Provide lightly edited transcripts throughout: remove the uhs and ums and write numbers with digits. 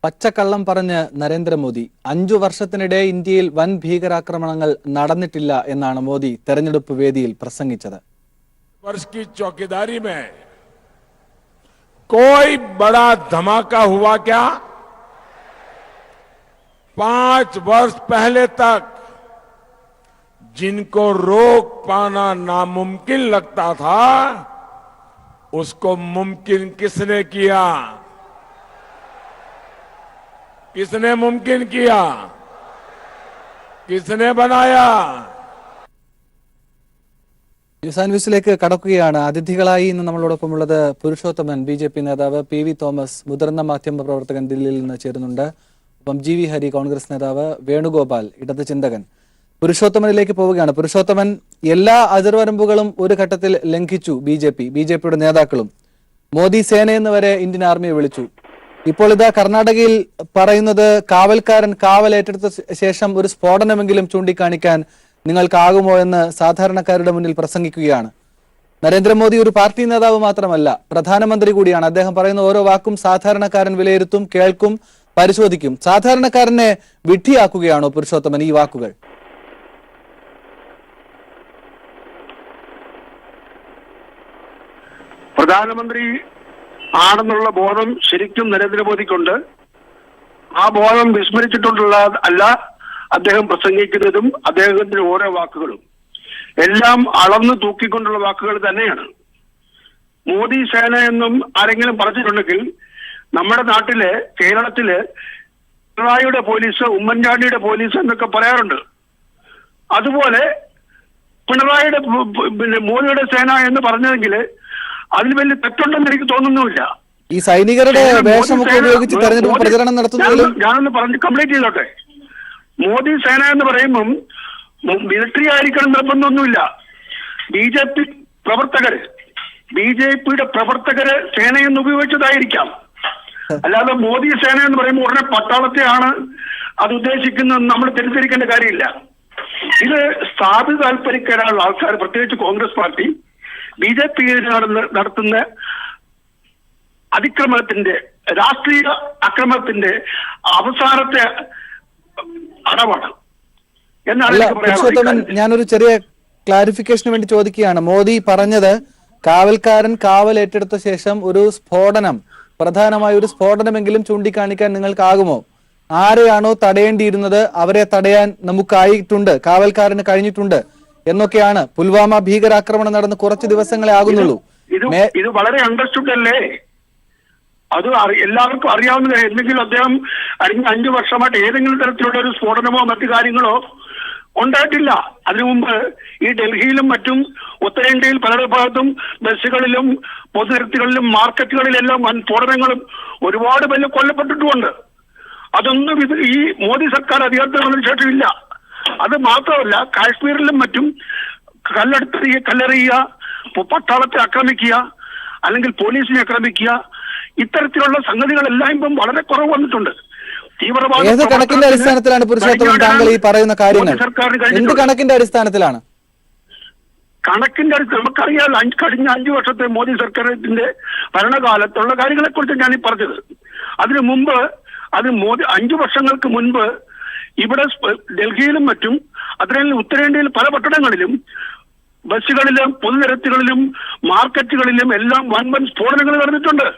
പച്ചക്കള്ളം പറഞ്ഞ് നരേന്ദ്രമോദി 5 വർഷത്തിനിടെ ഇന്ത്യയിൽ വൻ ഭീകരാക്രമണങ്ങൾ നടന്നിട്ടില്ല എന്നാണ് മോദി തെരഞ്ഞെടുപ്പ് വേദിയിൽ പ്രസംഗിച്ചത്. वर्ष की चौकीदारी में कोई बड़ा धमाका हुआ क्या? 5 वर्ष पहले तक जिनको रोक पाना नामुमकिन लगता था, उसको मुमकिन किसने किया? किसने मुमकिन किया? किसने बनाया? ന്യൂസിലേക്ക് കടക്കുകയാണ്. അതിഥികളായി ഇന്ന് നമ്മളോടൊപ്പമുള്ളത് പുരുഷോത്തമൻ, BJP നേതാവ്, PV തോമസ്, മുതിർന്ന മാധ്യമ പ്രവർത്തകൻ, ദില്ലിയിൽ നിന്ന് ചേരുന്നുണ്ട്. ഒപ്പം GV ഹരി, കോൺഗ്രസ് നേതാവ്, വേണുഗോപാൽ, ഇടത് ചിന്തകൻ. പുരുഷോത്തമനിലേക്ക് പോവുകയാണ്. പുരുഷോത്തമൻ, എല്ലാ അതിർവരമ്പുകളും ഒരു ഘട്ടത്തിൽ ലംഘിച്ചു BJPയുടെ നേതാക്കളും. മോദി സേനയെന്ന് വരെ ഇന്ത്യൻ ആർമിയെ വിളിച്ചു. ഇപ്പോൾ ഇതാ കർണാടകയിൽ പറയുന്നത് കാവൽക്കാരൻ കാവലേറ്റെടുത്ത ശേഷം ഒരു സ്ഫോടനമെങ്കിലും ചൂണ്ടിക്കാണിക്കാൻ നിങ്ങൾക്കാകുമോ എന്ന് സാധാരണക്കാരുടെ മുന്നിൽ പ്രസംഗിക്കുകയാണ്. നരേന്ദ്രമോദി ഒരു പാർട്ടി നേതാവ് മാത്രമല്ല, പ്രധാനമന്ത്രി കൂടിയാണ്. അദ്ദേഹം പറയുന്ന ഓരോ വാക്കും സാധാരണക്കാരൻ വിലയിരുത്തും, കേൾക്കും, പരിശോധിക്കും. സാധാരണക്കാരനെ വിഡ്ഢിയാക്കുകയാണോ പുരുഷോത്തമൻ ഈ വാക്കുകൾ? പ്രധാനമന്ത്രി ആണെന്നുള്ള ബോധം ശരിക്കും നരേന്ദ്രമോദിക്കുണ്ട്. ആ ബോധം വിസ്മരിച്ചിട്ടുള്ള അല്ല അദ്ദേഹം പ്രസംഗിക്കുന്നതും അദ്ദേഹത്തിന്റെ ഓരോ വാക്കുകളും എല്ലാം അളന്നു തൂക്കിക്കൊണ്ടുള്ള വാക്കുകൾ തന്നെയാണ്. മോദി സേന എന്നും ആരെങ്കിലും പറഞ്ഞിട്ടുണ്ടെങ്കിൽ നമ്മുടെ നാട്ടിലെ കേരളത്തില് പിണറായിയുടെ പോലീസ്, ഉമ്മൻചാണ്ടിയുടെ പോലീസ് എന്നൊക്കെ പറയാറുണ്ട്. അതുപോലെ പിണറായിയുടെ മോദിയുടെ സേന എന്ന് പറഞ്ഞതെങ്കിൽ അതിൽ വലിയ തെറ്റുണ്ടെന്ന് എനിക്ക് തോന്നുന്നുമില്ല. ഈ സൈനികരുടെ വേഷമൊക്കെ ഉപയോഗിച്ച് തെരഞ്ഞെടുപ്പ് പ്രചരണം നടത്തുന്നതിലും ഞാനൊന്ന് പറഞ്ഞ് കംപ്ലീറ്റ് ചെയ്തോട്ടെ. മോദി സേന എന്ന് പറയുമ്പം മിലിറ്ററി ആയിരിക്കണം നിർബന്ധമൊന്നുമില്ല. ബിജെപിയുടെ പ്രവർത്തകര് സേനയെന്ന് ഉപയോഗിച്ചതായിരിക്കാം. അല്ലാതെ മോദി സേന എന്ന് പറയുമ്പോൾ ഉടനെ പട്ടാളത്തെയാണ് അത് ഉദ്ദേശിക്കുന്നത് നമ്മൾ തെറ്റിദ്ധരിക്കേണ്ട കാര്യമില്ല. ഇത് സ്ഥാപിത താല്പര്യക്കാരായുള്ള ആൾക്കാർ, പ്രത്യേകിച്ച് കോൺഗ്രസ് പാർട്ടി BJP നടത്തുന്ന അതിക്രമണത്തിന്റെ, രാഷ്ട്രീയ അക്രമത്തിന്റെ അവസാനത്തെ അടവാണ് എന്നാണ്. ഞാനൊരു ചെറിയ ക്ലാരിഫിക്കേഷന് വേണ്ടി ചോദിക്കുകയാണ്. മോദി പറഞ്ഞത് കാവൽക്കാരൻ കാവൽ ഏറ്റെടുത്ത ശേഷം ഒരു സ്ഫോടനം, പ്രധാനമായ ഒരു സ്ഫോടനമെങ്കിലും ചൂണ്ടിക്കാണിക്കാൻ നിങ്ങൾക്കാകുമോ? ആരെയാണോ തടയേണ്ടിയിരുന്നത് അവരെ തടയാൻ നമുക്കായിട്ടുണ്ട്, കാവൽക്കാരന് കഴിഞ്ഞിട്ടുണ്ട് എന്നൊക്കെയാണ്. പുൽവാമ ഭീകരാക്രമണം നടന്ന് കുറച്ച് ദിവസങ്ങളെ ആകുന്നുള്ളൂ. ഇത് വളരെ അണ്ടർസ്റ്റുഡ് അല്ലേ? അത് എല്ലാവർക്കും അറിയാവുന്ന. എന്തെങ്കിലും അദ്ദേഹം കഴിഞ്ഞ 5 വർഷമായിട്ട് ഏതെങ്കിലും തരത്തിലുള്ള ഒരു സ്ഫോടനമോ മറ്റു കാര്യങ്ങളോ ഉണ്ടായിട്ടില്ല. അതിനു മുമ്പ് ഈ ഡൽഹിയിലും മറ്റും ഉത്തരേന്ത്യയിൽ പല ഭാഗത്തും ബസ്സുകളിലും പൊതുനിരത്തുകളിലും മാർക്കറ്റുകളിലെല്ലാം വൻ സ്ഫോടനങ്ങളും ഒരുപാട് പേര് കൊല്ലപ്പെട്ടിട്ടുമുണ്ട്. അതൊന്നും ഈ മോദി സർക്കാർ അധികാരത്തിൽ വന്നതിന് ശേഷം ഇല്ല. അത് മാത്രമല്ല, കാശ്മീരിലും മറ്റും കല്ലെറിയുക, പട്ടാളത്തെ ആക്രമിക്കുക, അല്ലെങ്കിൽ പോലീസിനെ ആക്രമിക്കുക, ഇത്തരത്തിലുള്ള സംഗതികളെല്ലാം ഇപ്പം വളരെ കുറവ് വന്നിട്ടുണ്ട്. ഏത് കണക്കിന്റെ അടിസ്ഥാനത്തിലാണ് പുരുഷോത്തമൻ താങ്കൾ ഈ പറയുന്ന കാര്യങ്ങൾ? എന്ത് കണക്കിന്റെ അടിസ്ഥാനത്തിലാണ്? നമുക്കറിയാം, കഴിഞ്ഞ 5 വർഷത്തെ മോദി സർക്കാരിന്റെ ഭരണകാലത്തുള്ള കാര്യങ്ങളെ കുറിച്ച് ഞാൻ ഈ പറഞ്ഞത്. അതിനു മുമ്പ് 5 വർഷങ്ങൾക്ക് മുൻപ് ഇവിടെ ഡൽഹിയിലും മറ്റും അതിൽ ഉത്തരേന്ത്യയിൽ പല പട്ടണങ്ങളിലും ബസ്സുകളിലും പൊതുനിരത്തുകളിലും മാർക്കറ്റുകളിലും എല്ലാം വൻ സ്ഫോടനങ്ങൾ നടന്നിട്ടുണ്ട്.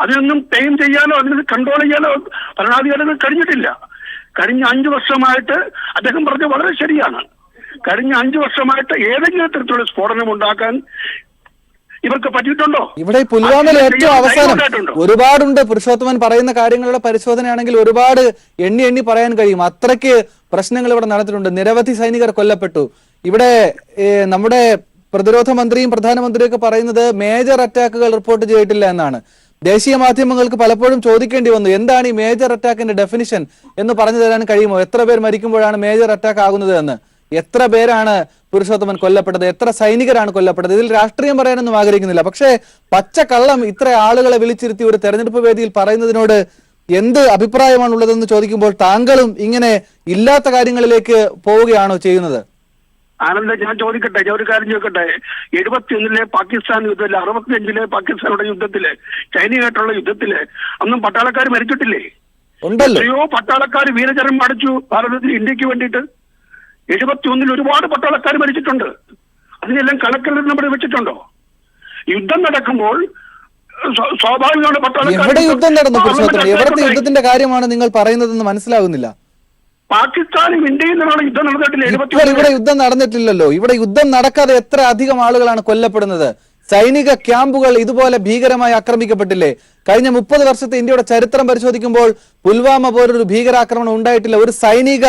അതിനൊന്നും ടൈം ചെയ്യാനോ അതിന് കൺട്രോൾ ചെയ്യാനോ ഭരണാധികാരികൾ കഴിഞ്ഞിട്ടില്ല. കഴിഞ്ഞ 5 വർഷമായിട്ട് അദ്ദേഹം പറഞ്ഞത് വളരെ ശരിയാണ്. കഴിഞ്ഞ 5 വർഷമായിട്ട് ഏതെങ്കിലും തരത്തിലുള്ള സ്ഫോടനം ഉണ്ടാക്കാൻ ഇവർക്ക് പറ്റിയിട്ടുണ്ടോ? ഇവിടെ പുൽവാമയിൽ ഏറ്റവും അവസാനം ഒരുപാടുണ്ട്. പുരുഷോത്തമൻ പറയുന്ന കാര്യങ്ങളുടെ പരിശോധനയാണെങ്കിൽ ഒരുപാട് എണ്ണി പറയാൻ കഴിയും. അത്രയ്ക്ക് പ്രശ്നങ്ങൾ ഇവിടെ നടന്നിട്ടുണ്ട്. നിരവധി സൈനികർ കൊല്ലപ്പെട്ടു. ഇവിടെ നമ്മുടെ പ്രതിരോധ മന്ത്രിയും പ്രധാനമന്ത്രിയും ഒക്കെ പറയുന്നത് മേജർ അറ്റാക്കുകൾ റിപ്പോർട്ട് ചെയ്തിട്ടില്ല എന്നാണ്. ദേശീയ മാധ്യമങ്ങൾക്ക് പലപ്പോഴും ചോദിക്കേണ്ടി വന്നു, എന്താണ് ഈ മേജർ അറ്റാക്കിന്റെ ഡെഫിനിഷൻ എന്ന് പറഞ്ഞു തരാൻ കഴിയുമോ? എത്ര പേർ മരിക്കുമ്പോഴാണ് മേജർ അറ്റാക്ക് ആകുന്നത് എന്ന്? എത്ര പേരാണ് പുരുഷോത്തമൻ കൊല്ലപ്പെട്ടത്? എത്ര സൈനികരാണ് കൊല്ലപ്പെട്ടത്? ഇതിൽ രാഷ്ട്രീയം പറയാനൊന്നും ആഗ്രഹിക്കുന്നില്ല. പക്ഷേ പച്ചക്കള്ളം ഇത്ര ആളുകളെ വിളിച്ചിരുത്തി ഒരു തെരഞ്ഞെടുപ്പ് വേദിയിൽ പറയുന്നതിനോട് എന്ത് അഭിപ്രായമാണുള്ളതെന്ന് ചോദിക്കുമ്പോൾ താങ്കളും ഇങ്ങനെ ഇല്ലാത്ത കാര്യങ്ങളിലേക്ക് പോവുകയാണോ ചെയ്യുന്നത്? ആനന്ദ, ഞാൻ ചോദിക്കട്ടെ, ഒരു കാര്യം ചോദിക്കട്ടെ. 71 പാകിസ്ഥാൻ യുദ്ധത്തില്, 65 പാകിസ്ഥാനുടെ യുദ്ധത്തില്, ചൈനയായിട്ടുള്ള യുദ്ധത്തില് അന്നും പട്ടാളക്കാർ മരിച്ചിട്ടില്ലേ? ഉണ്ടല്ലോ. എത്രയോ പട്ടാളക്കാർ വീരചരം അടിച്ചു ഭാരതത്തിന്, ഇന്ത്യക്ക് വേണ്ടിയിട്ട്. 71 ഒരുപാട് പട്ടാളക്കാർ മരിച്ചിട്ടുണ്ട്. അതിനെല്ലാം കണക്കിൽ നമ്മൾ വെച്ചിട്ടുണ്ടോ? യുദ്ധം നടക്കുമ്പോൾ സ്വാഭാവികമാണ് പട്ടാളക്കാർ. എവിടെ യുദ്ധം നടന്നു പുരുഷോത്തമൻ? എവിടത്തെ യുദ്ധത്തിന്റെ കാര്യമാണ് നിങ്ങൾ പറയുന്നതെന്ന് മനസ്സിലാകുന്നില്ല. പാകിസ്ഥാനും ഇന്ത്യയും തമ്മിലുള്ള യുദ്ധം നടന്നിട്ടില്ല. ഇവിടെ യുദ്ധം നടന്നിട്ടില്ലല്ലോ. ഇവിടെ യുദ്ധം നടക്കാതെ എത്ര അധികം ആളുകളാണ് കൊല്ലപ്പെടുന്നത്? സൈനിക ക്യാമ്പുകൾ ഇതുപോലെ ഭീകരമായി ആക്രമിക്കപ്പെട്ടില്ലേ? കഴിഞ്ഞ 30 വർഷത്തെ ഇന്ത്യയുടെ ചരിത്രം പരിശോധിക്കുമ്പോൾ പുൽവാമ പോലൊരു ഭീകരാക്രമണം ഉണ്ടായിട്ടില്ല. ഒരു സൈനിക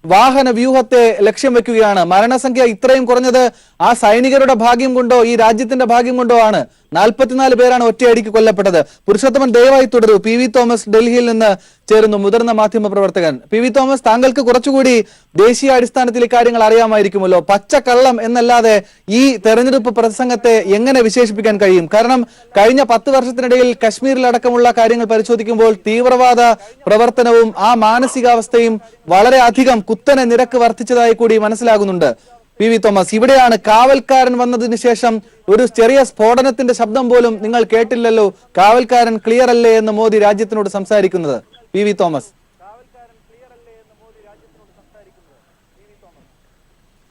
വാഹന വ്യൂഹത്തെ ലക്ഷ്യം വെക്കുകയാണ്. മരണസംഖ്യ ഇത്രയും കുറഞ്ഞത് ആ സൈനികരുടെ ഭാഗ്യം കൊണ്ടോ ഈ രാജ്യത്തിന്റെ ഭാഗ്യം കൊണ്ടോ ആണ്. 44 പേരാണ് ഒറ്റയടിക്ക് കൊല്ലപ്പെട്ടത്. പുരുഷോത്തമൻ ദയവായി തുടരൂ. PV തോമസ് ഡൽഹിയിൽ നിന്ന് ചേരുന്നു, മുതിർന്ന മാധ്യമ പ്രവർത്തകൻ. PV തോമസ്, താങ്കൾക്ക് കുറച്ചുകൂടി ദേശീയ അടിസ്ഥാനത്തിൽ ഇക്കാര്യങ്ങൾ അറിയാമായിരിക്കുമല്ലോ. പച്ചക്കള്ളം എന്നല്ലാതെ ഈ തെരഞ്ഞെടുപ്പ് പ്രസംഗത്തെ എങ്ങനെ വിശേഷിപ്പിക്കാൻ കഴിയും? കാരണം കഴിഞ്ഞ 10 വർഷത്തിനിടയിൽ കശ്മീരിലടക്കമുള്ള കാര്യങ്ങൾ പരിശോധിക്കുമ്പോൾ തീവ്രവാദ പ്രവർത്തനവും ആ മാനസികാവസ്ഥയും വളരെയധികം കുത്തനെ നിരക്ക് വർദ്ധിച്ചതായി കൂടി മനസ്സിലാകുന്നുണ്ട്. PV തോമസ്, ഇവിടെയാണ് കാവൽക്കാരൻ വന്നതിന് ശേഷം ഒരു ചെറിയ സ്ഫോടനത്തിന്റെ ശബ്ദം പോലും നിങ്ങൾ കേട്ടില്ലല്ലോ. കാവൽക്കാരൻ ക്ലിയർ അല്ലേ എന്ന് മോദി രാജ്യത്തിനോട് സംസാരിക്കുന്നത്. PV തോമസ്,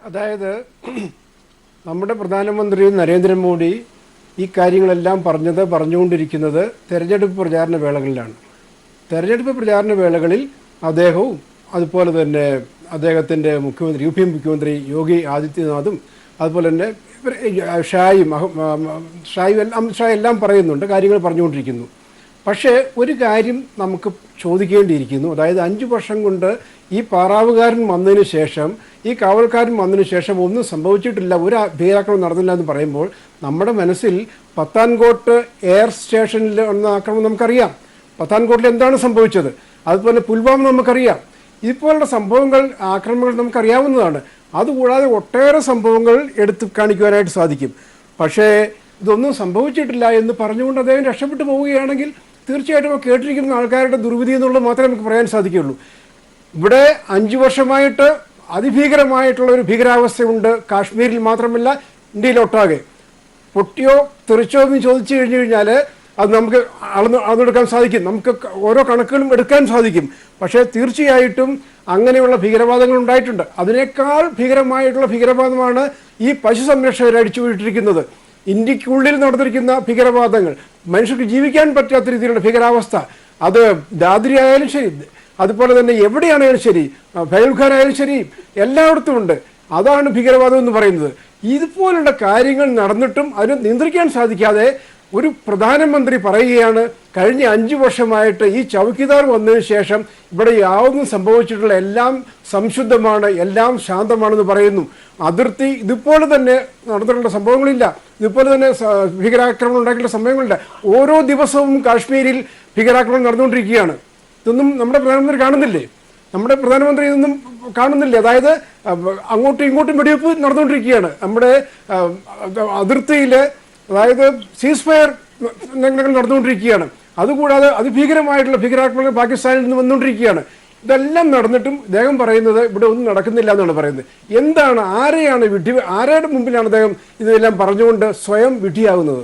അതായത് നമ്മുടെ പ്രധാനമന്ത്രി നരേന്ദ്രമോദി ഈ കാര്യങ്ങളെല്ലാം പറഞ്ഞുകൊണ്ടിരിക്കുന്നത് തെരഞ്ഞെടുപ്പ് പ്രചാരണ വേളകളിലാണ്. തെരഞ്ഞെടുപ്പ് പ്രചാരണ വേളകളിൽ അദ്ദേഹവും അതുപോലെ തന്നെ അദ്ദേഹത്തിൻ്റെ മുഖ്യമന്ത്രി UP മുഖ്യമന്ത്രി യോഗി ആദിത്യനാഥും അതുപോലെ തന്നെ ഷായും എല്ലാം പറയുന്നുണ്ട്, കാര്യങ്ങൾ പറഞ്ഞുകൊണ്ടിരിക്കുന്നു. പക്ഷേ ഒരു കാര്യം നമുക്ക് ചോദിക്കേണ്ടിയിരിക്കുന്നു. അതായത് 5 വർഷം കൊണ്ട് ഈ പാറാവുകാരൻ വന്നതിന് ശേഷം, ഈ കാവൽക്കാരൻ വന്നതിന് ശേഷം ഒന്നും സംഭവിച്ചിട്ടില്ല, ഒരു ഭീകരാക്രമണം നടന്നില്ല എന്ന് പറയുമ്പോൾ നമ്മുടെ മനസ്സിൽ പത്താൻകോട്ട് എയർ സ്റ്റേഷനിൽ വന്ന ആക്രമണം നമുക്കറിയാം. പത്താൻകോട്ടിൽ എന്താണ് സംഭവിച്ചത്? അതുപോലെ പുൽവാമ നമുക്കറിയാം. ഇതുപോലുള്ള സംഭവങ്ങൾ, ആക്രമണങ്ങൾ നമുക്കറിയാവുന്നതാണ്. അതുകൂടാതെ ഒട്ടേറെ സംഭവങ്ങൾ എടുത്ത് കാണിക്കുവാനായിട്ട് സാധിക്കും. പക്ഷേ ഇതൊന്നും സംഭവിച്ചിട്ടില്ല എന്ന് പറഞ്ഞുകൊണ്ട് അദ്ദേഹം രക്ഷപ്പെട്ടു പോവുകയാണെങ്കിൽ തീർച്ചയായിട്ടും കേട്ടിരിക്കുന്ന ആൾക്കാരുടെ ദുർവിധി എന്നുള്ളത് മാത്രമേ നമുക്ക് പറയാൻ സാധിക്കുകയുള്ളൂ. ഇവിടെ 5 വർഷമായിട്ട് അതിഭീകരമായിട്ടുള്ള ഒരു ഭീകരാവസ്ഥയുണ്ട്. കാശ്മീരിൽ മാത്രമല്ല, ഇന്ത്യയിലൊട്ടാകെ. പൊട്ടിയോ തെറിച്ചോ എന്ന് ചോദിച്ചു കഴിഞ്ഞാൽ അത് നമുക്ക് അളന്നെടുക്കാൻ സാധിക്കും, നമുക്ക് ഓരോ കണക്കുകളും എടുക്കാൻ സാധിക്കും. പക്ഷേ തീർച്ചയായിട്ടും അങ്ങനെയുള്ള ഭീകരവാദങ്ങൾ ഉണ്ടായിട്ടുണ്ട്. അതിനേക്കാൾ ഭീകരമായിട്ടുള്ള ഭീകരവാദമാണ് ഈ പശു സംരക്ഷകർ അടിച്ചുവിട്ടിരിക്കുന്നത്. ഇന്ത്യക്കുള്ളിൽ നടന്നിരിക്കുന്ന ഭീകരവാദങ്ങൾ, മനുഷ്യർക്ക് ജീവിക്കാൻ പറ്റാത്ത രീതിയിലുള്ള ഭീകരാവസ്ഥ, അത് ദാദ്രി ആയാലും ശരി, അതുപോലെ തന്നെ എവിടെയാണെങ്കിലും ശരി, ഭയൽഖാനായാലും ശരി, എല്ലായിടത്തും ഉണ്ട്. അതാണ് ഭീകരവാദം എന്ന് പറയുന്നത്. ഇതുപോലുള്ള കാര്യങ്ങൾ നടന്നിട്ടും അതിനെ നിയന്ത്രിക്കാൻ സാധിക്കാതെ ഒരു പ്രധാനമന്ത്രി പറയുകയാണ് കഴിഞ്ഞ 5 വർഷമായിട്ട് ഈ ചൗക്കിദാർ വന്നതിന് ശേഷം ഇവിടെ യാതൊന്നും സംഭവിച്ചിട്ടുള്ള എല്ലാം സംശുദ്ധമാണ്, എല്ലാം ശാന്തമാണെന്ന് പറയുന്നു. അതിർത്തി ഇതുപോലെ തന്നെ നടന്നിട്ടുള്ള സംഭവങ്ങളില്ല, ഇതുപോലെ തന്നെ ഭീകരാക്രമണം ഉണ്ടാക്കിയിട്ടുള്ള സംഭവങ്ങളില്ല. ഓരോ ദിവസവും കാശ്മീരിൽ ഭീകരാക്രമണം നടന്നുകൊണ്ടിരിക്കുകയാണ്. ഇതൊന്നും നമ്മുടെ പ്രധാനമന്ത്രി കാണുന്നില്ലേ? നമ്മുടെ പ്രധാനമന്ത്രി ഇതൊന്നും കാണുന്നില്ലേ? അതായത് അങ്ങോട്ടും ഇങ്ങോട്ടും വെടിവെപ്പ് നടന്നുകൊണ്ടിരിക്കുകയാണ് നമ്മുടെ അതിർത്തിയിൽ. അതായത് സീസ് ഫയർ നടന്നുകൊണ്ടിരിക്കുകയാണ്. അതുകൂടാതെ അതിഭീകരമായിട്ടുള്ള ഭീകരാക്രമണങ്ങൾ പാകിസ്ഥാനിൽ നിന്ന് വന്നുകൊണ്ടിരിക്കുകയാണ്. ഇതെല്ലാം നടന്നിട്ടും അദ്ദേഹം പറയുന്നത് ഇവിടെ ഒന്നും നടക്കുന്നില്ല എന്നാണ് പറയുന്നത്. എന്താണ്, ആരുടെ മുമ്പിലാണ് അദ്ദേഹം ഇതെല്ലാം പറഞ്ഞുകൊണ്ട് സ്വയം വിഡ്ഢിയാകുന്നത്?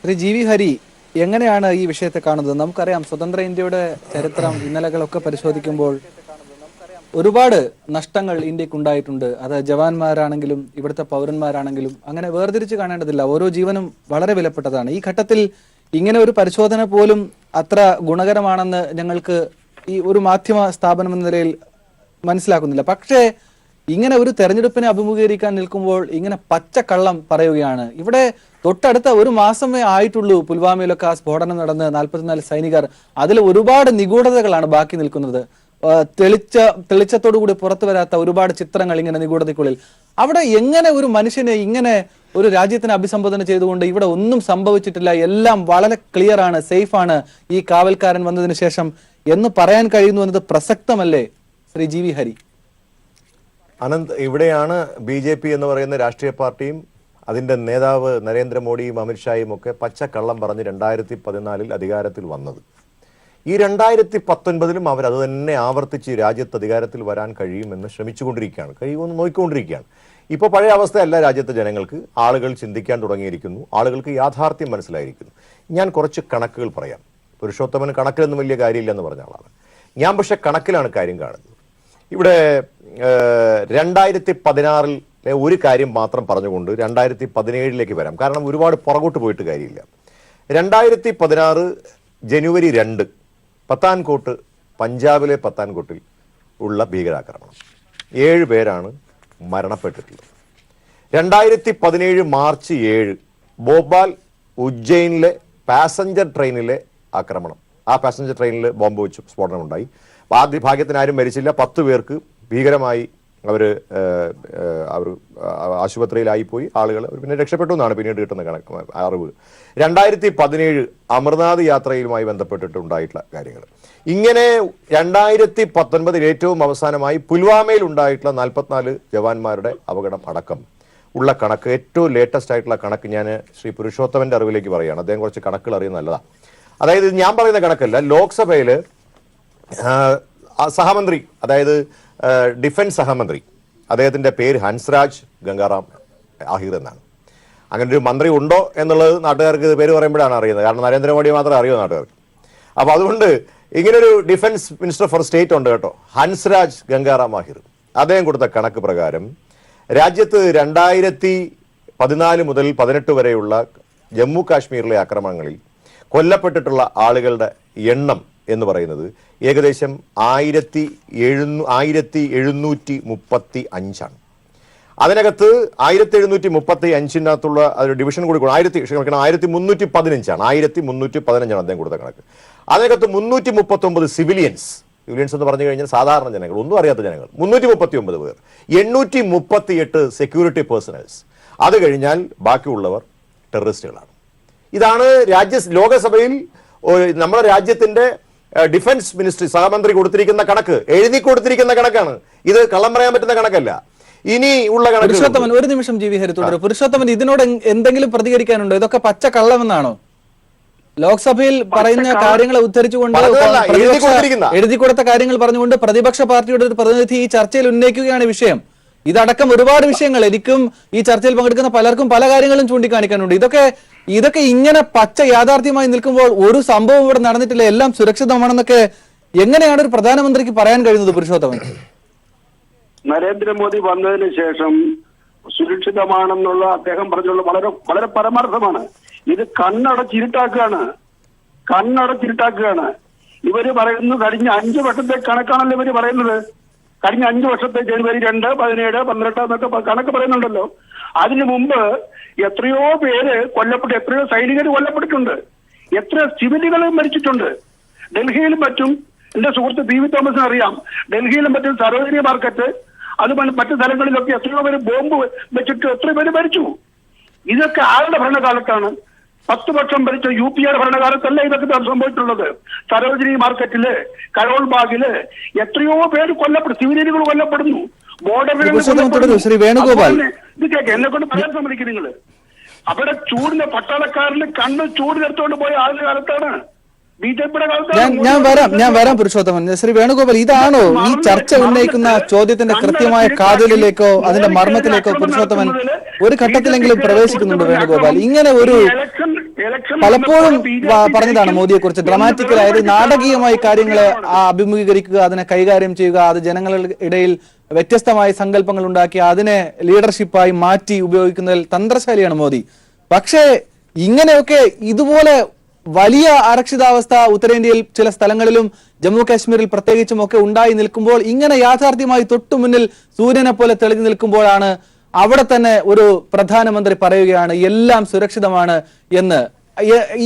ശ്രീ GV ഹരി, എങ്ങനെയാണ് ഈ വിഷയത്തെ കാണുന്നത്? നമുക്കറിയാം, സ്വതന്ത്ര ഇന്ത്യയുടെ ചരിത്രം ഇന്നലകളൊക്കെ പരിശോധിക്കുമ്പോൾ ഒരുപാട് നഷ്ടങ്ങൾ ഇന്ത്യക്ക് ഉണ്ടായിട്ടുണ്ട്. അത് ജവാന്മാരാണെങ്കിലും ഇവിടുത്തെ പൗരന്മാരാണെങ്കിലും അങ്ങനെ വേർതിരിച്ച് കാണേണ്ടതില്ല. ഓരോ ജീവനും വളരെ വിലപ്പെട്ടതാണ്. ഈ ഘട്ടത്തിൽ ഇങ്ങനെ ഒരു പരിശോധന പോലും അത്ര ഗുണകരമാണെന്ന് ഞങ്ങൾക്ക് ഈ ഒരു മാധ്യമ സ്ഥാപനം എന്ന നിലയിൽ മനസ്സിലാക്കുന്നില്ല. പക്ഷേ ഇങ്ങനെ ഒരു തെരഞ്ഞെടുപ്പിനെ അഭിമുഖീകരിക്കാൻ നിൽക്കുമ്പോൾ ഇങ്ങനെ പച്ചക്കള്ളം പറയുകയാണ്. ഇവിടെ തൊട്ടടുത്ത ഒരു മാസമേ ആയിട്ടുള്ളൂ പുൽവാമയിലൊക്കെ ആ സ്ഫോടനം നടന്ന് 44 സൈനികർ. അതിൽ ഒരുപാട് നിഗൂഢതകളാണ് ബാക്കി നിൽക്കുന്നത്. തെളിച്ചത്തോടു കൂടി പുറത്തു വരാത്ത ഒരുപാട് ചിത്രങ്ങൾ ഇങ്ങനെ നിഗൂഢതയ്ക്കുള്ളിൽ. അവിടെ എങ്ങനെ ഒരു മനുഷ്യനെ ഇങ്ങനെ ഒരു രാജ്യത്തിനെ അഭിസംബോധന ചെയ്തുകൊണ്ട് ഇവിടെ ഒന്നും സംഭവിച്ചിട്ടില്ല, എല്ലാം വളരെ ക്ലിയർ ആണ്, സേഫ് ആണ് ഈ കാവൽക്കാരൻ വന്നതിന് ശേഷം എന്ന് പറയാൻ കഴിയുന്നു എന്നത് പ്രസക്തമല്ലേ ശ്രീ GV ഹരി? അനന്ത്, ഇവിടെയാണ് BJP എന്ന് പറയുന്ന രാഷ്ട്രീയ പാർട്ടിയും അതിൻ്റെ നേതാവ് നരേന്ദ്രമോദിയും അമിത്ഷായും ഒക്കെ പച്ചക്കള്ളം പറഞ്ഞ് 2014 അധികാരത്തിൽ വന്നത്. ഈ 2019 അവർ അത് തന്നെ ആവർത്തിച്ച് രാജ്യത്ത് അധികാരത്തിൽ വരാൻ കഴിയുമെന്ന് ശ്രമിച്ചുകൊണ്ടിരിക്കുകയാണ്, കഴിയുമെന്ന് നോക്കിക്കൊണ്ടിരിക്കുകയാണ്. ഇപ്പോൾ പഴയ അവസ്ഥയല്ല രാജ്യത്തെ ജനങ്ങൾക്ക്. ആളുകൾ ചിന്തിക്കാൻ തുടങ്ങിയിരിക്കുന്നു, ആളുകൾക്ക് യാഥാർത്ഥ്യം മനസ്സിലായിരിക്കുന്നു. ഞാൻ കുറച്ച് കണക്കുകൾ പറയാം. പുരുഷോത്തമൻ കണക്കിലൊന്നും വലിയ കാര്യമില്ലെന്ന് പറഞ്ഞ ആളാണ്. ഞാൻ പക്ഷെ കണക്കിലാണ് കാര്യം കാണുന്നത്. ഇവിടെ 2016 ഒരു കാര്യം മാത്രം പറഞ്ഞുകൊണ്ട് 2017 വരാം. കാരണം ഒരുപാട് പുറകോട്ട് പോയിട്ട് കാര്യമില്ല. 2016 ജനുവരി 2 പത്താൻകോട്ട്, പഞ്ചാബിലെ പത്താൻകോട്ടിൽ ഉള്ള ഭീകരാക്രമണം, 7 പേരാണ് മരണപ്പെട്ടിട്ടുള്ളത്. 2017 മാർച്ച് 7 ഭോപ്പാൽ ഉജ്ജയിനിലെ പാസഞ്ചർ ട്രെയിനിലെ ആക്രമണം. ആ പാസഞ്ചർ ട്രെയിനിൽ ബോംബ് വെച്ച് സ്ഫോടനമുണ്ടായി. ആദ്യ ഭാഗ്യത്തിന് ആരും മരിച്ചില്ല. 10 പേർക്ക് ഭീകരമായി അവർ ആശുപത്രിയിലായിപ്പോയി. ആളുകൾ പിന്നെ രക്ഷപ്പെട്ടു എന്നാണ് പിന്നീട് കിട്ടുന്ന അറിവ്. 2017 അമർനാഥ് യാത്രയുമായി ബന്ധപ്പെട്ടിട്ടുണ്ടായിട്ടുള്ള കാര്യങ്ങൾ. ഇങ്ങനെ 2019 ഏറ്റവും അവസാനമായി പുൽവാമയിൽ ഉണ്ടായിട്ടുള്ള 44 ജവാന്മാരുടെ അപകടം അടക്കം ഉള്ള കണക്ക്, ഏറ്റവും ലേറ്റസ്റ്റ് ആയിട്ടുള്ള കണക്ക് ഞാൻ ശ്രീ പുരുഷോത്തമന്റെ അറിവിലേക്ക് പറയുകയാണ്. അദ്ദേഹം കുറച്ച് കണക്കുകൾ അറിയുന്നത് നല്ലതാണ്. അതായത് ഞാൻ പറയുന്ന കണക്കല്ല, ലോക്സഭയിൽ സഹമന്ത്രി, അതായത് ഡിഫൻസ് സഹമന്ത്രി, അദ്ദേഹത്തിന്റെ പേര് ഹൻസ്രാജ് ഗംഗാറാം ആഹിർ എന്നാണ്. അങ്ങനെ ഒരു മന്ത്രി ഉണ്ടോ എന്നുള്ളത് നാട്ടുകാർക്ക് പേര് പറയുമ്പോഴാണ് അറിയുന്നത്. കാരണം നരേന്ദ്രമോദി മാത്രമേ അറിയൂ നാട്ടുകാർക്ക്. അപ്പോൾ അതുകൊണ്ട് ഇങ്ങനൊരു ഡിഫൻസ് മിനിസ്റ്റർ ഫോർ സ്റ്റേറ്റ് ഉണ്ട് കേട്ടോ, ഹൻസ്രാജ് ഗംഗാറാം ആഹിർ. അദ്ദേഹം കൊടുത്ത കണക്ക് പ്രകാരം രാജ്യത്ത് 2014 മുതൽ 18 വരെയുള്ള ജമ്മു കാശ്മീരിലെ ആക്രമണങ്ങളിൽ കൊല്ലപ്പെട്ടിട്ടുള്ള ആളുകളുടെ എണ്ണം എന്ന് പറയുന്നത് ഏകദേശം 1735 ആണ്. അതിനകത്ത് 1735-നകത്തുള്ള ഒരു ഡിവിഷൻ കൂടി 1315 ആണ്. 1315 ആണ് അദ്ദേഹം കൊടുത്ത കണക്ക്. അതിനകത്ത് 339 സിവിലിയൻസ് എന്ന് പറഞ്ഞു കഴിഞ്ഞാൽ സാധാരണ ജനങ്ങൾ, ഒന്നും അറിയാത്ത ജനങ്ങൾ 339 പേർ, 838 സെക്യൂരിറ്റി പേഴ്സണൽസ്. അത് കഴിഞ്ഞാൽ ബാക്കിയുള്ളവർ ടെററിസ്റ്റുകളാണ്. ഇതാണ് ലോകസഭയിൽ നമ്മുടെ രാജ്യത്തിന്റെ ഡിഫൻസ് മിനിസ്ട്രി സഹമന്ത്രി കൊടുത്തിരിക്കുന്ന കണക്ക്, എഴുതി കൊടുത്തിരിക്കുന്ന കണക്കാണ്. ഇത് കള്ളം പറയാൻ പറ്റുന്ന കണക്കല്ല. ഇനി ഉള്ള കണക്ക്. പുരുഷോത്തമൻ, ഒരു നിമിഷം ജി വി ഹരി തുടരും. പുരുഷോത്തമൻ, ഇതിനോട് എന്തെങ്കിലും പ്രതികരിക്കാനുണ്ടോ? ഇതൊക്കെ പച്ച കള്ളമെന്നാണോ? ലോക്സഭയിൽ പറയുന്ന കാര്യങ്ങളെ ഉദ്ധരിച്ചുകൊണ്ട് എഴുതി കൊടുത്ത കാര്യങ്ങൾ പറഞ്ഞുകൊണ്ട് പ്രതിപക്ഷ പാർട്ടിയുടെ ഒരു പ്രതിനിധി ഈ ചർച്ചയിൽ ഉന്നയിക്കുകയാണ് വിഷയം. ഇതടക്കം ഒരുപാട് വിഷയങ്ങൾ എനിക്കും ഈ ചർച്ചയിൽ പങ്കെടുക്കുന്ന പലർക്കും പല കാര്യങ്ങളും ചൂണ്ടിക്കാണിക്കാനുണ്ട്. ഇതൊക്കെ ഇങ്ങനെ പച്ച യാഥാർത്ഥ്യമായി നിൽക്കുമ്പോൾ ഒരു സംഭവം ഇവിടെ നടന്നിട്ടില്ല, എല്ലാം സുരക്ഷിതമാണെന്നൊക്കെ എങ്ങനെയാണ് ഒരു പ്രധാനമന്ത്രിക്ക് പറയാൻ കഴിയുന്നത്? പുരുഷോത്തമൻ, നരേന്ദ്രമോദി വന്നതിന് ശേഷം സുരക്ഷിതമാണെന്നുള്ള അദ്ദേഹം പറഞ്ഞുള്ള വളരെ വളരെ പരമാർത്ഥമാണ്. ഇത് കണ്ണടച്ചിരുട്ടാക്കുകയാണ്. ഇവര് പറയുന്നു കഴിഞ്ഞ 5 വർഷത്തെ കണക്കാണല്ലോ ഇവര് പറയുന്നത്. കഴിഞ്ഞ 5 വർഷത്തെ ജനുവരി 2, 17, 18 എന്നൊക്കെ കണക്ക് പറയുന്നുണ്ടല്ലോ. അതിനു മുമ്പ് എത്രയോ പേര് കൊല്ലപ്പെട്ട്, എത്രയോ സൈനികർ കൊല്ലപ്പെട്ടിട്ടുണ്ട്, എത്രയോ സിവിലുകളും മരിച്ചിട്ടുണ്ട്. ഡൽഹിയിലും മറ്റും എന്റെ സുഹൃത്ത് പി വി തോമസിന് അറിയാം. ഡൽഹിയിലും മറ്റും സരോജിനി മാർക്കറ്റ്, അതുപോലെ മറ്റു സ്ഥലങ്ങളിലൊക്കെ എത്രയോ പേര് ബോംബ് വെച്ചിട്ട് എത്രയോ പേര് മരിച്ചു. ഇതൊക്കെ ആരുടെ ഭരണകാലത്താണ്? 10 വർഷം ഭരിച്ച UPA ഭരണകാലത്തല്ല ഇതൊക്കെ സംഭവിച്ചിട്ടുള്ളത്. സരോജിനി മാർക്കറ്റില്, കരോൾ ബാഗില് എത്രയോ പേര് സിവിലിയനുകൾ കൊല്ലപ്പെടുന്നു. ശ്രീ വേണുഗോപാൽ, ഇത് കേൾക്കാം, എന്നെ കൊണ്ട് പറയാൻ സമ്മതിക്കും നിങ്ങള്. അവിടെ ചൂടിന് പട്ടാളക്കാരിൽ കണ്ണ് ചൂടിനെടുത്തോണ്ട് പോയ ആദ്യ കാലത്താണ് BJPയുടെ കാലത്താണ്. ഞാൻ വരാം പുരുഷോത്തമൻ. ശ്രീ വേണുഗോപാൽ, ഇതാണോ ഈ ചർച്ച ഉന്നയിക്കുന്ന ചോദ്യത്തിന്റെ കൃത്യമായ കാതലിലേക്കോ അതിന്റെ മർമ്മത്തിലേക്കോ പുരുഷോത്തമൻ ഒരു ഘട്ടത്തിലെങ്കിലും പ്രവേശിക്കുന്നുണ്ട്? വേണുഗോപാൽ, ഇങ്ങനെ ഒരു പലപ്പോഴും പറഞ്ഞതാണ് മോദിയെ കുറിച്ച് ഡ്രമാറ്റിക്കൽ, അതായത് നാടകീയമായി കാര്യങ്ങളെ അഭിമുഖീകരിക്കുക, അതിനെ കൈകാര്യം ചെയ്യുക, അത് ജനങ്ങളുടെ ഇടയിൽ വ്യത്യസ്തമായ സങ്കല്പങ്ങൾ ഉണ്ടാക്കി അതിനെ ലീഡർഷിപ്പായി മാറ്റി ഉപയോഗിക്കുന്നതിൽ തന്ത്രശാലിയാണ് മോദി. പക്ഷേ ഇങ്ങനെയൊക്കെ ഇതുപോലെ വലിയ അരക്ഷിതാവസ്ഥ ഉത്തരേന്ത്യയിൽ ചില സ്ഥലങ്ങളിലും ജമ്മു കാശ്മീരിൽ പ്രത്യേകിച്ചും ഒക്കെ ഉണ്ടായി നിൽക്കുമ്പോൾ, ഇങ്ങനെ യാഥാർത്ഥ്യമായി തൊട്ടുമുന്നിൽ സൂര്യനെ പോലെ തെളിഞ്ഞു നിൽക്കുമ്പോഴാണ് അവിടെ തന്നെ ഒരു പ്രധാനമന്ത്രി പറയുകയാണ് എല്ലാം സുരക്ഷിതമാണ് എന്ന്.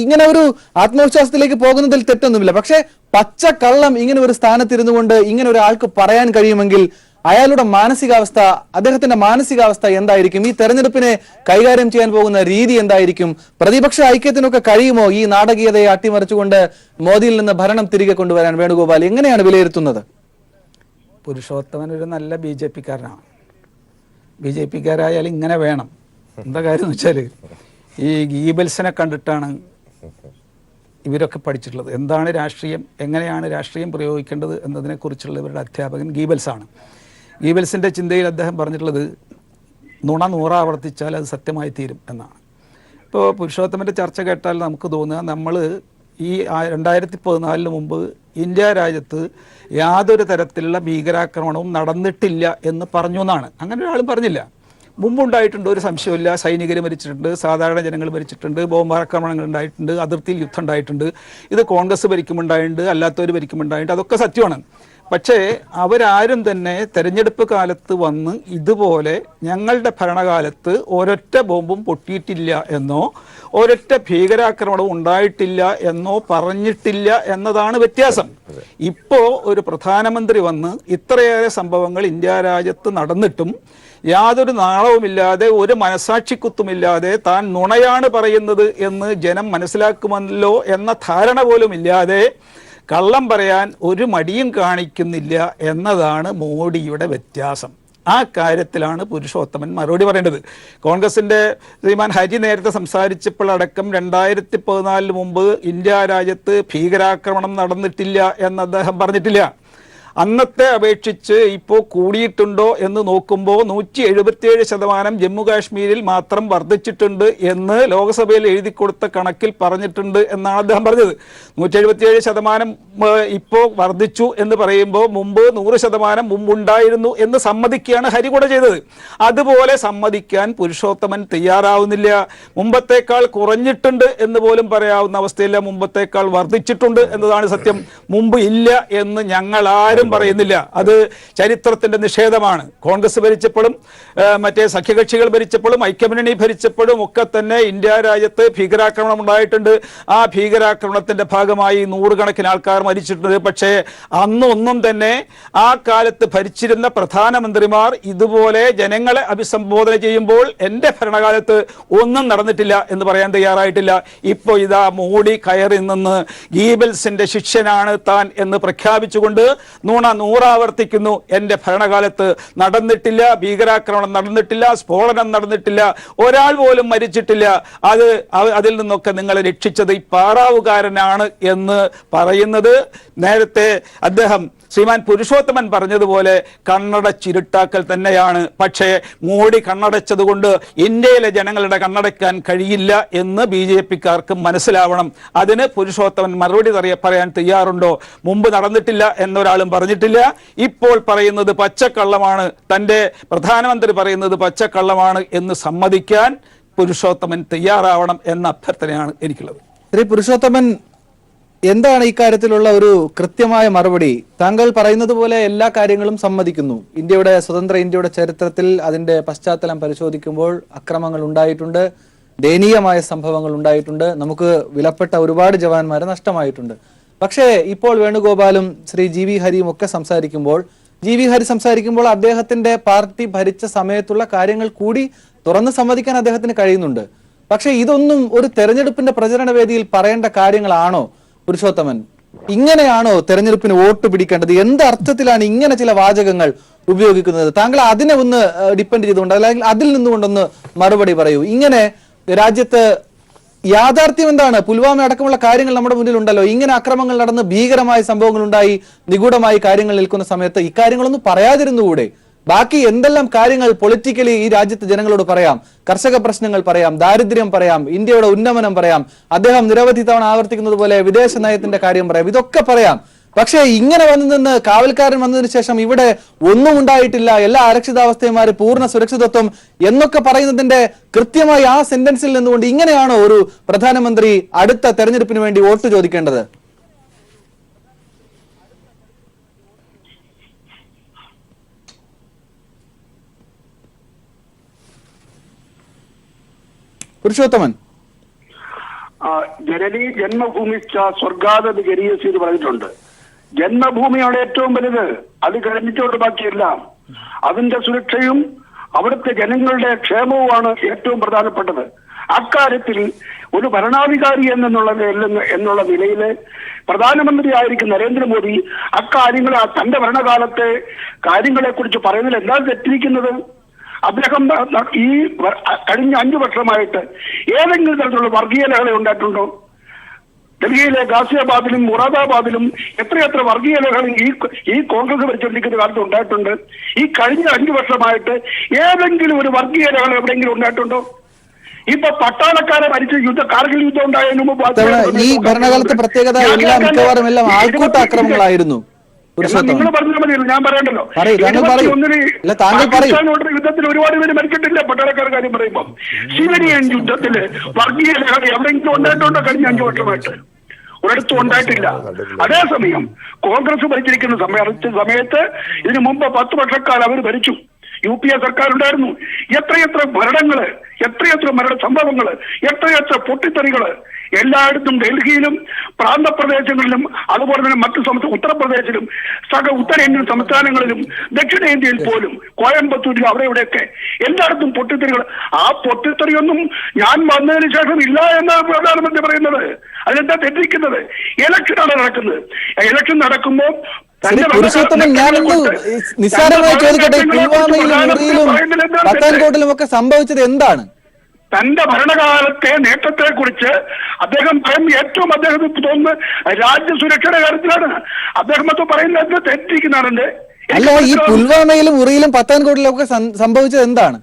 ഇങ്ങനെ ഒരു ആത്മവിശ്വാസത്തിലേക്ക് പോകുന്നതിൽ തെറ്റൊന്നുമില്ല. പക്ഷെ പച്ചക്കള്ളം ഇങ്ങനെ ഒരു സ്ഥാനത്തിരുന്നു കൊണ്ട് ഇങ്ങനെ ഒരാൾക്ക് പറയാൻ കഴിയുമെങ്കിൽ അയാളുടെ മാനസികാവസ്ഥ, അദ്ദേഹത്തിന്റെ മാനസികാവസ്ഥ എന്തായിരിക്കും? ഈ തെരഞ്ഞെടുപ്പിനെ കൈകാര്യം ചെയ്യാൻ പോകുന്ന രീതി എന്തായിരിക്കും? പ്രതിപക്ഷ ഐക്യത്തിനൊക്കെ കഴിയുമോ ഈ നാടകീയതയെ അട്ടിമറിച്ചുകൊണ്ട് മോദിയിൽ നിന്ന് ഭരണം തിരികെ കൊണ്ടുവരാൻ? വേണുഗോപാൽ, എങ്ങനെയാണ് വിലയിരുത്തുന്നത്? പുരുഷോത്തമൻ ഒരു നല്ല BJPക്കാരനാണ്. BJPക്കാരായാലും ഇങ്ങനെ വേണം. എന്താ കാര്യം എന്ന് വെച്ചാൽ ഈ ഗീബൽസിനെ കണ്ടിട്ടാണ് ഇവരൊക്കെ പഠിച്ചിട്ടുള്ളത്. എന്താണ് രാഷ്ട്രീയം, എങ്ങനെയാണ് രാഷ്ട്രീയം പ്രയോഗിക്കേണ്ടത് എന്നതിനെക്കുറിച്ചുള്ള ഇവരുടെ അധ്യാപകൻ ഗീബൽസാണ്. ഗീബൽസിൻ്റെ ചിന്തയിൽ അദ്ദേഹം പറഞ്ഞിട്ടുള്ളത് നുണ 100 ആവർത്തിച്ചാൽ അത് സത്യമായി തീരും എന്നാണ്. ഇപ്പോൾ പുരുഷോത്തമൻ്റെ ചർച്ച കേട്ടാൽ നമുക്ക് തോന്നുക നമ്മൾ ഈ 2014 മുമ്പ് ഇന്ത്യ രാജ്യത്ത് യാതൊരു തരത്തിലുള്ള ഭീകരാക്രമണവും നടന്നിട്ടില്ല എന്ന് പറഞ്ഞു എന്നാണ്. അങ്ങനെ ഒരാളും പറഞ്ഞില്ല. മുമ്പുണ്ടായിട്ടുണ്ട്, ഒരു സംശയമില്ല. സൈനികർ മരിച്ചിട്ടുണ്ട്, സാധാരണ ജനങ്ങൾ മരിച്ചിട്ടുണ്ട്, ബോംബാക്രമണങ്ങൾ ഉണ്ടായിട്ടുണ്ട്, അതിർത്തിയിൽ യുദ്ധം ഉണ്ടായിട്ടുണ്ട്. ഇത് കോൺഗ്രസ് ഭരിക്കുമുണ്ടായിട്ടുണ്ട്, അല്ലാത്തവർ ഭരിക്കുമുണ്ടായിട്ടുണ്ട്, അതൊക്കെ സത്യമാണ്. പക്ഷേ അവരാരും തന്നെ തെരഞ്ഞെടുപ്പ് കാലത്ത് വന്ന് ഇതുപോലെ ഞങ്ങളുടെ ഭരണകാലത്ത് ഒരൊറ്റ ബോംബും പൊട്ടിയിട്ടില്ല എന്നോ ഒരൊറ്റ ഭീകരാക്രമണവും ഉണ്ടായിട്ടില്ല എന്നോ പറഞ്ഞിട്ടില്ല എന്നതാണ് വ്യത്യാസം. ഇപ്പോൾ ഒരു പ്രധാനമന്ത്രി വന്ന് ഇത്രയേറെ സംഭവങ്ങൾ ഇന്ത്യ രാജ്യത്ത് നടന്നിട്ടും യാതൊരു നാളവുമില്ലാതെ ഒരു മനസാക്ഷിക്കുത്തുമില്ലാതെ താൻ നുണയാണ് പറയുന്നത് എന്ന് ജനം മനസ്സിലാക്കുമല്ലോ എന്ന ധാരണ പോലും ഇല്ലാതെ കള്ളം പറയാൻ ഒരു മടിയും കാണിക്കുന്നില്ല എന്നതാണ് മോഡിയുടെ വ്യത്യാസം. ആ കാര്യത്തിലാണ് പുരുഷോത്തമൻ മറുപടി പറയേണ്ടത്. കോൺഗ്രസിൻ്റെ ശ്രീമാൻ ഹരി നേരത്തെ സംസാരിച്ചപ്പോഴടക്കം 2014 മുമ്പ് ഇന്ത്യ രാജ്യത്ത് ഭീകരാക്രമണം നടന്നിട്ടില്ല എന്ന് അദ്ദേഹം പറഞ്ഞിട്ടില്ല. അന്നത്തെ അപേക്ഷിച്ച് ഇപ്പോൾ കൂടിയിട്ടുണ്ടോ എന്ന് നോക്കുമ്പോൾ 177% ജമ്മു കാശ്മീരിൽ മാത്രം വർദ്ധിച്ചിട്ടുണ്ട് എന്ന് ലോക്സഭയിൽ എഴുതി കൊടുത്ത കണക്കിൽ പറഞ്ഞിട്ടുണ്ട് എന്നാണ് അദ്ദേഹം പറഞ്ഞത്. 177% ഇപ്പോൾ വർദ്ധിച്ചു എന്ന് പറയുമ്പോൾ മുമ്പ് 100% മുമ്പുണ്ടായിരുന്നു എന്ന് സമ്മതിക്കുകയാണ് ഹരി കൂടെ ചെയ്തത്. അതുപോലെ സമ്മതിക്കാൻ പുരുഷോത്തമൻ തയ്യാറാവുന്നില്ല. മുമ്പത്തേക്കാൾ കുറഞ്ഞിട്ടുണ്ട് എന്ന് പോലും പറയാവുന്ന അവസ്ഥയില്ല, മുമ്പത്തേക്കാൾ വർദ്ധിച്ചിട്ടുണ്ട് എന്നതാണ് സത്യം. മുമ്പ് ഇല്ല എന്ന് ഞങ്ങൾ ആരും പറയുന്നില്ല. അത് ചരിത്രത്തിന്റെ നിഷേധമാണ്. കോൺഗ്രസ് ഭരിച്ചപ്പോഴും മറ്റേ സഖ്യകക്ഷികൾ ഭരിച്ചപ്പോഴും ഐക്യമുന്നണി ഭരിച്ചപ്പോഴും ഒക്കെ തന്നെ ഇന്ത്യ രാജ്യത്ത് ഭീകരാക്രമണം ഉണ്ടായിട്ടുണ്ട്. ആ ഭീകരാക്രമണത്തിന്റെ ഭാഗമായി 100 ആൾക്കാർ മരിച്ചിട്ടുണ്ട്. പക്ഷേ അന്നൊന്നും തന്നെ ആ കാലത്ത് ഭരിച്ചിരുന്ന പ്രധാനമന്ത്രിമാർ ഇതുപോലെ ജനങ്ങളെ അഭിസംബോധന ചെയ്യുമ്പോൾ എൻ്റെ ഭരണകാലത്ത് ഒന്നും നടന്നിട്ടില്ല എന്ന് പറയാൻ തയ്യാറായിട്ടില്ല. ഇപ്പോൾ ഇതാ മോഡി കയറി നിന്ന് ഗീബൽസിന്റെ ശിഷ്യനാണ് താൻ എന്ന് പ്രഖ്യാപിച്ചുകൊണ്ട് നൂറാവർത്തിക്കുന്നു. എൻ്റെ ഭരണകാലത്ത് നടന്നിട്ടില്ല, ഭീകരാക്രമണം നടന്നിട്ടില്ല, സ്ഫോടനം നടന്നിട്ടില്ല, ഒരാൾ പോലും മരിച്ചിട്ടില്ല. അതിൽ നിന്നൊക്കെ നിങ്ങളെ രക്ഷിച്ചത് ഈ പാറാവുകാരനാണ് എന്ന് പറയുന്നത് നേരത്തെ അദ്ദേഹം ശ്രീമാൻ പുരുഷോത്തമൻ പറഞ്ഞതുപോലെ കണ്ണടച്ചിരുട്ടാക്കൽ തന്നെയാണ്. പക്ഷേ മോഡി കണ്ണടച്ചതുകൊണ്ട് ഇന്ത്യയിലെ ജനങ്ങളുടെ കണ്ണടയ്ക്കാൻ കഴിയില്ല എന്ന് BJPക്കാർക്ക് മനസ്സിലാവണം. അതിന് പുരുഷോത്തമൻ മറുപടി പറയാൻ തയ്യാറുണ്ടോ? മുമ്പ് നടന്നിട്ടില്ല എന്നൊരാളും പറഞ്ഞിട്ടില്ല. ഇപ്പോൾ പറയുന്നത് പച്ചക്കള്ളമാണ്, തൻ്റെ പ്രധാനമന്ത്രി പറയുന്നത് പച്ചക്കള്ളമാണ് എന്ന് സമ്മതിക്കാൻ പുരുഷോത്തമൻ തയ്യാറാവണം എന്ന അഭ്യർത്ഥനയാണ് എനിക്കുള്ളത്. ശ്രീ പുരുഷോത്തമൻ, എന്താണ് ഇക്കാര്യത്തിലുള്ള ഒരു കൃത്യമായ മറുപടി? താങ്കൾ പറയുന്നത് പോലെ എല്ലാ കാര്യങ്ങളും സമ്മതിക്കുന്നു. സ്വതന്ത്ര ഇന്ത്യയുടെ ചരിത്രത്തിൽ അതിന്റെ പശ്ചാത്തലം പരിശോധിക്കുമ്പോൾ അക്രമങ്ങൾ ഉണ്ടായിട്ടുണ്ട്, ദയനീയമായ സംഭവങ്ങൾ ഉണ്ടായിട്ടുണ്ട്, നമുക്ക് വിലപ്പെട്ട ഒരുപാട് ജവാന്മാരെ നഷ്ടമായിട്ടുണ്ട്. പക്ഷേ ഇപ്പോൾ വേണുഗോപാലും ശ്രീ GV ഹരിയും ഒക്കെ സംസാരിക്കുമ്പോൾ അദ്ദേഹത്തിന്റെ പാർട്ടി ഭരിച്ച സമയത്തുള്ള കാര്യങ്ങൾ കൂടി തുറന്ന് സമ്മതിക്കാൻ അദ്ദേഹത്തിന് കഴിയുന്നുണ്ട്. പക്ഷെ ഇതൊന്നും ഒരു തെരഞ്ഞെടുപ്പിന്റെ പ്രചരണ വേദിയിൽ പറയേണ്ട കാര്യങ്ങളാണോ പുരുഷോത്തമൻ? ഇങ്ങനെയാണോ തെരഞ്ഞെടുപ്പിന് വോട്ട് പിടിക്കേണ്ടത്? എന്ത് അർത്ഥത്തിലാണ് ഇങ്ങനെ ചില വാചകങ്ങൾ ഉപയോഗിക്കുന്നത്? താങ്കൾ അതിനെ ഒന്ന് ഡിപ്പെൻഡ് ചെയ്തുകൊണ്ട് അല്ലെങ്കിൽ അതിൽ നിന്നുകൊണ്ടൊന്ന് മറുപടി പറയൂ. ഇങ്ങനെ രാജ്യത്ത് യാഥാർത്ഥ്യം എന്താണ്? പുൽവാമ അടക്കമുള്ള കാര്യങ്ങൾ നമ്മുടെ മുന്നിൽ ഉണ്ടല്ലോ. ഇങ്ങനെ അക്രമങ്ങൾ നടന്ന് ഭീകരമായ സംഭവങ്ങൾ ഉണ്ടായി, നിഗൂഢമായി കാര്യങ്ങൾ നിൽക്കുന്ന സമയത്ത് ഇക്കാര്യങ്ങളൊന്നും പറയാതിരുന്നുകൂടെ? ബാക്കി എന്തെല്ലാം കാര്യങ്ങൾ പൊളിറ്റിക്കലി ഈ രാജ്യത്ത് ജനങ്ങളോട് പറയാം. കർഷക പ്രശ്നങ്ങൾ പറയാം, ദാരിദ്ര്യം പറയാം, ഇന്ത്യയുടെ ഉന്നമനം പറയാം, അദ്ദേഹം നിരവധി തവണ ആവർത്തിക്കുന്നത് പോലെ വിദേശ നയത്തിന്റെ കാര്യം പറയാം, ഇതൊക്കെ പറയാം. പക്ഷേ ഇങ്ങനെ വന്നു നിന്ന് കാവൽക്കാരൻ വന്നതിന് ശേഷം ഇവിടെ ഒന്നും ഉണ്ടായിട്ടില്ല, എല്ലാ അരക്ഷിതാവസ്ഥയുമാര് പൂർണ്ണ സുരക്ഷിതത്വം എന്നൊക്കെ പറയുന്നതിന്റെ കൃത്യമായി ആ സെന്റൻസിൽ നിന്നുകൊണ്ട് ഇങ്ങനെയാണോ ഒരു പ്രധാനമന്ത്രി അടുത്ത തെരഞ്ഞെടുപ്പിന് വേണ്ടി വോട്ട് ചോദിക്കേണ്ടത്? പുരുഷോത്തമൻ, ജനനി ജന്മഭൂമിച്ച സ്വർഗാദ ഗരീയസി എന്ന് പറഞ്ഞിട്ടുണ്ട്. ജന്മഭൂമിയാണ് ഏറ്റവും വലുത്, അത് കഴിഞ്ഞിട്ടോട് ബാക്കിയെല്ലാം. അതിന്റെ സുരക്ഷയും അവിടുത്തെ ജനങ്ങളുടെ ക്ഷേമവുമാണ് ഏറ്റവും പ്രധാനപ്പെട്ടത്. അക്കാര്യത്തിൽ ഒരു ഭരണാധികാരി എന്നുള്ള നിലയിൽ പ്രധാനമന്ത്രിയായിരിക്കും നരേന്ദ്രമോദി അക്കാര്യങ്ങൾ തന്റെ ഭരണകാലത്തെ കാര്യങ്ങളെ കുറിച്ച് പറയുന്നതിൽ എന്താണ് തെറ്റിരിക്കുന്നത്? അദ്ദേഹം ഈ കഴിഞ്ഞ 5 വർഷമായിട്ട് ഏതെങ്കിലും തരത്തിലുള്ള വർഗീയ ലഹള ഉണ്ടായിട്ടുണ്ടോ? ഡൽഹിയിലെ ഗാസിയാബാദിലും മുറാദാബാദിലും എത്രയെത്ര വർഗീയ ലഹള ഈ കോൺഗ്രസ് ഭരിച്ചുകൊണ്ടിരിക്കുന്ന കാലത്ത് ഉണ്ടായിട്ടുണ്ട്. ഈ കഴിഞ്ഞ 5 വർഷമായിട്ട് ഏതെങ്കിലും ഒരു വർഗീയ ലഹള എവിടെയെങ്കിലും ഉണ്ടായിട്ടുണ്ടോ? ഇപ്പൊ പട്ടാളക്കാരെ ഭരിച്ച കാർഗിൽ യുദ്ധം ഉണ്ടായതിനു മുമ്പ് ഈ ഭരണകാലത്തെ പ്രത്യേകത എല്ലാം മിക്കവാറും എല്ലാം ആൾക്കൂട്ട ആക്രമണങ്ങളായിരുന്നു. നിങ്ങൾ പറഞ്ഞാൽ മതിയല്ലോ, ഞാൻ പറയണ്ടല്ലോ. പാകിസ്ഥാനോട് യുദ്ധത്തിൽ ഒരുപാട് പേര് മരിച്ചിട്ടില്ല പട്ടാളക്കാർ കാര്യം പറയുമ്പോൾ. സിവിലിയൻ യുദ്ധത്തില് വർഗീയ ലഹരി എവിടെയെങ്കിലും ഉണ്ടായിട്ടുണ്ടോ കഴിഞ്ഞ 5 വർഷമായിട്ട്? ഒരിടത്തും ഉണ്ടായിട്ടില്ല. അതേസമയം കോൺഗ്രസ് ഭരിച്ചിരിക്കുന്ന സമയത്ത് ഇതിനു മുമ്പ് 10 വർഷക്കാലം അവർ ഭരിച്ചു. UPA സർക്കാർ ഉണ്ടായിരുന്നു. എത്രയെത്ര ഭരണങ്ങള്, എത്രയെത്ര മരണ സംഭവങ്ങള്, എത്രയെത്ര പൊട്ടിത്തെറികള് എല്ലായിടത്തും, ഡൽഹിയിലും പ്രാന്തപ്രദേശങ്ങളിലും അതുപോലെ തന്നെ മറ്റു ഉത്തർപ്രദേശിലും ഉത്തരേന്ത്യൻ സംസ്ഥാനങ്ങളിലും ദക്ഷിണേന്ത്യയിൽ പോലും കോയമ്പത്തൂരിലും അവിടെ ഇവിടെയൊക്കെ എല്ലായിടത്തും പൊട്ടിത്തെറികൾ. ആ പൊട്ടിത്തെറിയൊന്നും ഞാൻ വന്നതിന് ശേഷം ഇല്ല എന്നാണ് പ്രധാനമന്ത്രി പറയുന്നത്. അതിനെന്താ തെറ്റിക്കുന്നത്? ഇലക്ഷനാണ് നടക്കുന്നത്. ഇലക്ഷൻ നടക്കുമ്പോൾ പുരുഷോത്തമൻ, ഞാനൊന്ന് നിസ്സാരമായി ചോദിക്കട്ടെ, പുൽവാമയിലും മുറിയിലും പത്താൻകോട്ടിലും ഒക്കെ സംഭവിച്ചത് എന്താണ്? തന്റെ ഭരണകാലത്തെ നേട്ടത്തെ കുറിച്ച് അദ്ദേഹം ഏറ്റവും അദ്ദേഹത്തിന് തോന്നുന്നത് രാജ്യസുരക്ഷയുടെ കാര്യത്തിലാണ്. അദ്ദേഹം അത് പറയുന്നത് തെറ്റിക്കുന്നതാണ്. അല്ല, ഈ പുൽവാമയിലും മുറിയിലും പത്താൻകോട്ടിലും ഒക്കെ സംഭവിച്ചത് എന്താണ്?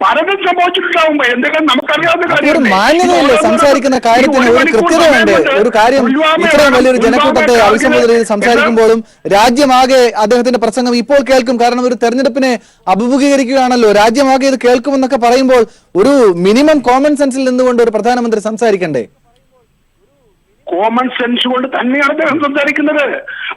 പലതും സംഭവിച്ചിട്ടുണ്ടാവുമ്പോ എന്തെങ്കിലും നമുക്കറിയാവുന്ന ഒരു മാന്യതയല്ലേ സംസാരിക്കുന്ന കാര്യത്തിന്? ഒരു കൃത്യത വേണ്ടേ? ഒരു കാര്യം ഇത്രയും വലിയൊരു ജനക്കൂട്ടത്തെ അഭിസംബോധന ചെയ്ത് സംസാരിക്കുമ്പോഴും രാജ്യമാകെ അദ്ദേഹത്തിന്റെ പ്രസംഗം ഇപ്പോൾ കേൾക്കും. കാരണം ഒരു തെരഞ്ഞെടുപ്പിനെ അഭിമുഖീകരിക്കുകയാണല്ലോ, രാജ്യമാകെ ഇത് കേൾക്കുമെന്നൊക്കെ പറയുമ്പോൾ ഒരു മിനിമം കോമൺ സെൻസിൽ നിന്നുകൊണ്ട് ഒരു പ്രധാനമന്ത്രി സംസാരിക്കണ്ടേ? കോമൺ സെൻസ് കൊണ്ട് തന്നെയാണ് അദ്ദേഹം സംസാരിക്കുന്നത്.